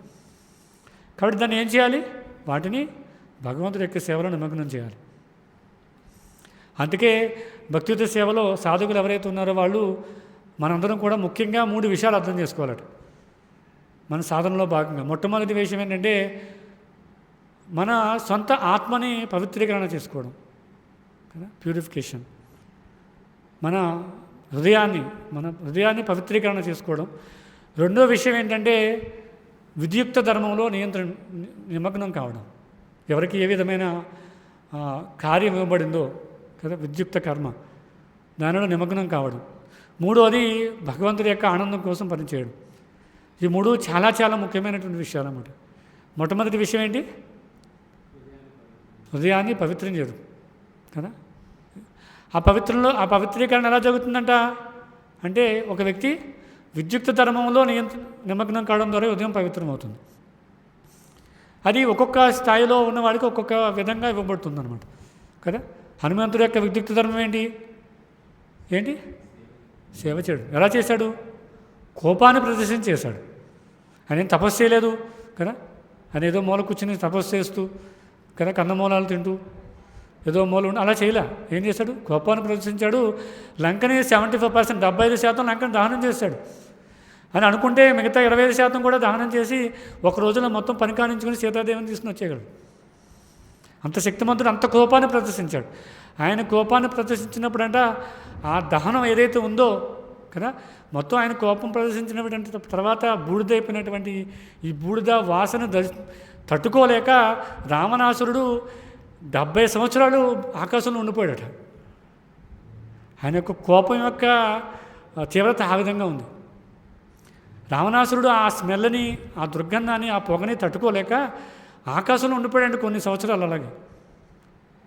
కాబట్టి దాన్ని ఏం చేయాలి, వాటిని భగవంతుడి యొక్క సేవలో నిమగ్నం చేయాలి. అందుకే భక్తియుత సేవలో సాధకులు ఎవరైతే ఉన్నారో వాళ్ళు, మనందరం కూడా ముఖ్యంగా 3 విషయాలు అర్థం చేసుకోవాలట మన సాధనలో భాగంగా. మొట్టమొదటి విషయం ఏంటంటే మన సొంత ఆత్మని పవిత్రీకరణ చేసుకోవడం కదా, ప్యూరిఫికేషన్. మన హృదయాన్ని పవిత్రీకరణ చేసుకోవడం. రెండో విషయం ఏంటంటే విద్యుక్త ధర్మంలో నిమగ్నం కావడం. ఎవరికి ఏ విధమైన కార్యం ఇవ్వబడిందో కదా, విద్యుక్త కర్మ, దానిలో నిమగ్నం కావడం. మూడోది భగవంతుడి యొక్క ఆనందం కోసం పనిచేయడం. ఈ 3 చాలా చాలా ముఖ్యమైనటువంటి విషయాలు అన్నమాట. మొట్టమొదటి విషయం ఏంటి, హృదయాన్ని పవిత్రం చేయడం కదా. ఆ పవిత్రీకరణ ఎలా జరుగుతుందంట అంటే, ఒక వ్యక్తి విద్యుక్త ధర్మంలో నిమగ్నం కావడం ద్వారా హృదయం పవిత్రం అవుతుంది. అది ఒక్కొక్క స్థాయిలో ఉన్నవాడికి ఒక్కొక్క విధంగా ఇవ్వబడుతుంది అనమాట కదా. హనుమంతుడి యొక్క విద్యుక్త ధర్మం ఏంటి, సేవ చేయడం. ఎలా చేశాడు, కోపాన్ని ప్రదర్శన చేశాడు. ఆయన ఏం తపస్సు చేయలేదు కదా, ఆయన ఏదో మూల కూర్చుని తపస్సు చేస్తూ కదా, కందమూలాలు తింటూ ఏదో మూల ఉండి అలా చేయలే. ఏం చేశాడు, కోపాన్ని ప్రదర్శించాడు. లంకని 75%, 75% లంకని దహనం చేశాడు. అని అనుకుంటే మిగతా 25% కూడా దహనం చేసి ఒక రోజులో మొత్తం పని కానించుకుని సీతాదేవిని తీసుకుని వచ్చేయగలడు. అంత శక్తిమంతుడు, అంత కోపాన్ని ప్రదర్శించాడు. ఆయన కోపాన్ని ప్రదర్శించినప్పుడంట ఆ దహనం ఏదైతే ఉందో కదా, మొత్తం ఆయన కోపం ప్రదర్శించినటువంటి తర్వాత బూడిదైపోయినటువంటి ఈ బూడిద వాసన తట్టుకోలేక రావణాసురుడు 70 సంవత్సరాలు ఆకాశంలో ఉండిపోయాడట. ఆయన యొక్క కోపం యొక్క తీవ్రత ఆ విధంగా ఉంది. రావణాసురుడు ఆ స్మెల్ని, ఆ దుర్గంధాన్ని, ఆ పొగని తట్టుకోలేక ఆకాశంలో ఉండిపోయాడు కొన్ని సంవత్సరాలు. అలాగే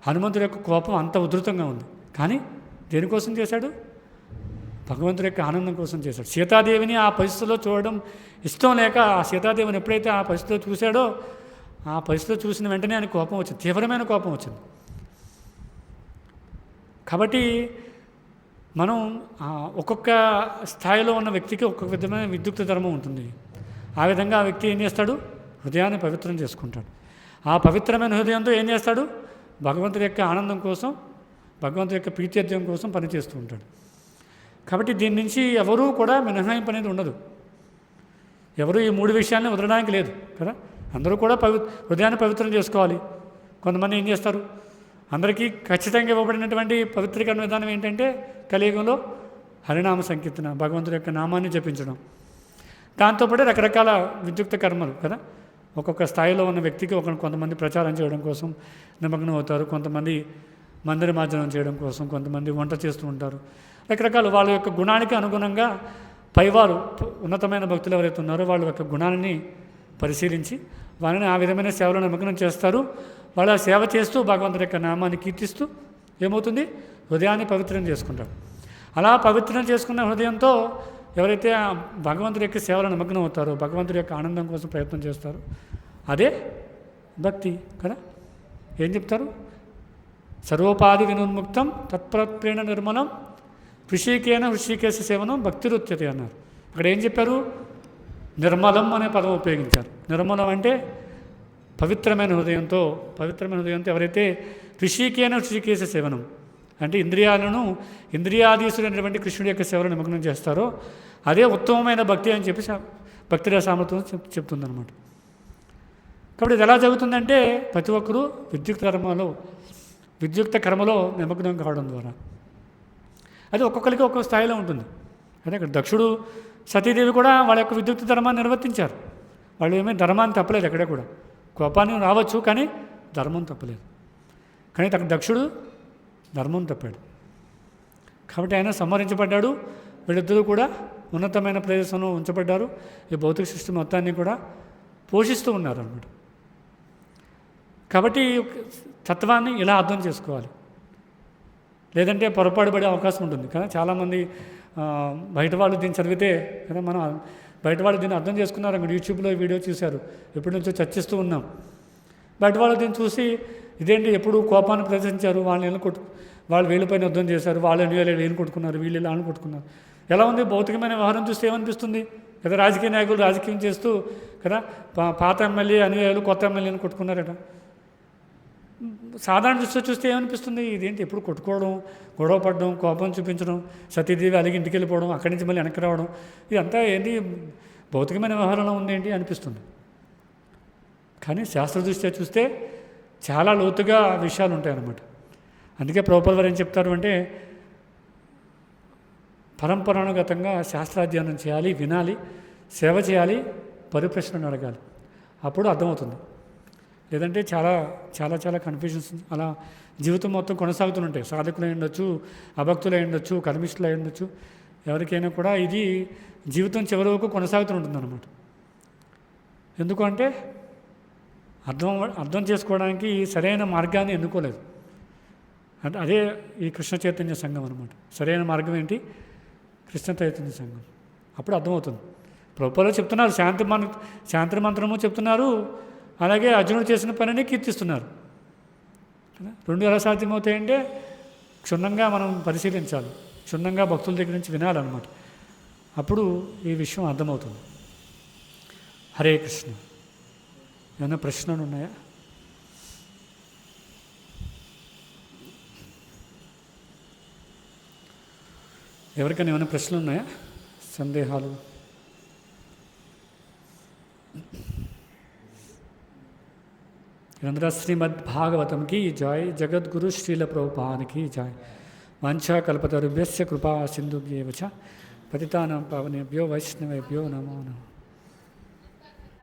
హనుమంతుడి యొక్క కోపం అంత ఉధృతంగా ఉంది. కానీ దేనికోసం చేశాడు? భగవంతుడి యొక్క ఆనందం కోసం చేశాడు. సీతాదేవిని ఆ పరిస్థితిలో చూడడం ఇష్టం లేక ఆ సీతాదేవిని ఎప్పుడైతే ఆ పరిస్థితిలో చూశాడో, ఆ పరిస్థితిలో చూసిన వెంటనే ఆయన కోపం వచ్చింది, తీవ్రమైన కోపం వచ్చింది. కాబట్టి మనం ఒక్కొక్క స్థాయిలో ఉన్న వ్యక్తికి ఒక్కొక్క విధమైన విద్యుక్త ధర్మం ఉంటుంది. ఆ విధంగా ఆ వ్యక్తి ఏం చేస్తాడు? హృదయాన్ని పవిత్రం చేసుకుంటాడు. ఆ పవిత్రమైన హృదయంతో ఏం చేస్తాడు? భగవంతుడి యొక్క ఆనందం కోసం, భగవంతుడి యొక్క ప్రీత్యర్థం కోసం పనిచేస్తూ ఉంటాడు. కాబట్టి దీని నుంచి ఎవరూ కూడా మినహాయింపు అనేది ఉండదు. ఎవరు ఈ 3 విషయాల్ని వదలడానికి లేదు కదా. అందరూ కూడా హృదయాన్ని పవిత్రం చేసుకోవాలి. కొంతమంది ఏం చేస్తారు? అందరికీ ఖచ్చితంగా ఇవ్వబడినటువంటి పవిత్రీకరణ విధానం ఏంటంటే కలియుగంలో హరినామ సంకీర్తన, భగవంతుడి యొక్క నామాన్ని జపించడం. దాంతోపాటు రకరకాల విద్యుక్త కర్మలు కదా. ఒక్కొక్క స్థాయిలో ఉన్న వ్యక్తికి కొంతమంది ప్రచారం చేయడం కోసం నిమగ్నం అవుతారు, కొంతమంది మందిర మార్జనం చేయడం కోసం, కొంతమంది వంట చేస్తూ ఉంటారు. రకరకాలు వాళ్ళ యొక్క గుణానికి అనుగుణంగా పైవారు ఉన్నతమైన భక్తులు ఎవరైతే ఉన్నారో వాళ్ళ యొక్క గుణాలని పరిశీలించి వాళ్ళని ఆ విధమైన సేవలో నిమగ్నం చేస్తారు. వాళ్ళ సేవ చేస్తూ భగవంతుడి యొక్క నామాన్ని కీర్తిస్తూ ఏమవుతుంది? హృదయాన్ని పవిత్రం చేసుకుంటారు. అలా పవిత్రం చేసుకున్న హృదయంతో ఎవరైతే భగవంతుడి యొక్క సేవలో నిమగ్నం అవుతారో, భగవంతుడి యొక్క ఆనందం కోసం ప్రయత్నం చేస్తారో అదే భక్తి కదా. ఏం చెప్తారు? సర్వోపాధి వినున్ముక్తం తత్ప్రేణ నిర్మలం హృషికేన హృషికేశ సేవనం భక్తిరుచ్యతే అన్నారు. అక్కడ ఏం చెప్పారు? నిర్మలం అనే పదం ఉపయోగించారు. నిర్మలం అంటే పవిత్రమైన హృదయంతో ఎవరైతే హృషికేన హృషికేశ సేవనం అంటే ఇంద్రియాధీశుడైనటువంటి కృష్ణుడి యొక్క సేవను నిమగ్నం చేస్తారో అదే ఉత్తమమైన భక్తి అని చెప్పి భక్తి రసామృతం చెప్తుందన్నమాట. కాబట్టి ఇది ఎలా జరుగుతుందంటే ప్రతి ఒక్కరూ విద్యుక్త కర్మలో నిమగ్నం కావడం ద్వారా. అది ఒక్కొక్కరికి ఒక్కొక్క స్థాయిలో ఉంటుంది. అదే ఇక్కడ దక్షుడు, సతీదేవి కూడా వాళ్ళ యొక్క విద్యుక్త ధర్మాన్ని నిర్వర్తించారు. వాళ్ళు ఏమీ ధర్మాన్ని తప్పలేదు. ఎక్కడే కూడా కోపాన్ని రావచ్చు, కానీ ధర్మం తప్పలేదు. కానీ దక్షుడు ధర్మం తప్పాడు. కాబట్టి ఆయన సంహరించబడ్డాడు. వీళ్ళిద్దరూ కూడా ఉన్నతమైన ప్రదేశంలో ఉంచబడ్డారు. ఈ భౌతిక సృష్టి మొత్తాన్ని కూడా పోషిస్తూ ఉన్నారు అన్నమాట. కాబట్టి తత్వాన్ని ఇలా అర్థం చేసుకోవాలి, లేదంటే పొరపాటు పడే అవకాశం ఉంటుంది కదా. చాలామంది బయట వాళ్ళు దీన్ని చదివితే కదా, మనం బయట వాళ్ళు దీన్ని అర్థం చేసుకున్నారు. అక్కడ యూట్యూబ్లో వీడియో చూశారు, ఎప్పటి నుంచో చర్చిస్తూ ఉన్నాం. బయట వాళ్ళు దీన్ని చూసి ఇదేంటి ఎప్పుడు కోపాన్ని ప్రదర్శించారు, వాళ్ళు వీళ్ళపైన యుద్ధం చేశారు, వాళ్ళు వీళ్ళు కొట్టుకున్నారు, వీళ్ళు ఇలా కొట్టుకున్నారు. ఎలా ఉంది? భౌతికమైన వ్యవహారం చూస్తే ఏమనిపిస్తుంది కదా, రాజకీయ నాయకులు రాజకీయం చేస్తూ కదా పాత ఎమ్మెల్యే అనుయాయులు కొత్త ఎమ్మెల్యేని కొట్టుకున్నారట. సాధారణ దృష్టిలో చూస్తే ఏమనిపిస్తుంది? ఇదేంటి ఎప్పుడు కొట్టుకోవడం, గొడవ పడడం, కోపం చూపించడం, సతీదేవి అలాగే ఇంటికి వెళ్ళిపోవడం, అక్కడి నుంచి మళ్ళీ వెనక్కి రావడం, ఇదంతా ఏంటి భౌతికమైన వ్యవహారంలో ఉందేంటి అనిపిస్తుంది. కానీ శాస్త్ర దృష్ట్యా చూస్తే చాలా లోతుగా విషయాలు ఉంటాయన్నమాట. అందుకే ప్రభుపాద వారు ఏం చెప్తారు అంటే పరంపరానుగతంగా శాస్త్రాధ్యయనం చేయాలి, వినాలి, సేవ చేయాలి, పరిప్రశ్నను అడగాలి. అప్పుడు అర్థమవుతుంది. లేదంటే చాలా చాలా చాలా కన్ఫ్యూజన్స్ అలా జీవితం మొత్తం కొనసాగుతుంటాయి. సాధకులై ఉండొచ్చు, అభక్తులై ఉండొచ్చు, కర్మిష్ఠులై ఉండొచ్చు, ఎవరికైనా కూడా ఇది జీవితం చివరి వరకు కొనసాగుతుంటుంది అన్నమాట. ఎందుకంటే అర్థం చేసుకోవడానికి సరైన మార్గాన్ని ఎన్నుకోలేదు. అంటే అదే ఈ కృష్ణ చైతన్య సంఘం అనమాట. సరైన మార్గం ఏంటి? కృష్ణ చైతన్య సంఘం. అప్పుడు అర్థమవుతుంది. ప్రభుపాదులు చెప్తున్నారు, శాంతి మంత్రము చెప్తున్నారు, అలాగే అర్జునుడు చేసిన పనిని కీర్తిస్తున్నారు. రెండు ఎలా సాధ్యమవుతాయంటే క్షుణ్ణంగా మనం పరిశీలించాలి, క్షుణ్ణంగా భక్తుల దగ్గర నుంచి వినాలన్నమాట. అప్పుడు ఈ విషయం అర్థమవుతుంది. హరే కృష్ణ. ఏమైనా ప్రశ్నలు ఉన్నాయా? ఎవరికైనా ఏమైనా ప్రశ్నలు ఉన్నాయా? సందేహాలు? ग्रंथ श्रीमद्भागवतम की जय। जगद्गुरु श्रील प्रभुपाद की जय। वाञ्छा कल्पतरुभ्यश्च कृपा सिन्धुभ्येव च पतितानां पावनेभ्यो वैष्णवेभ्यो नमो नमः।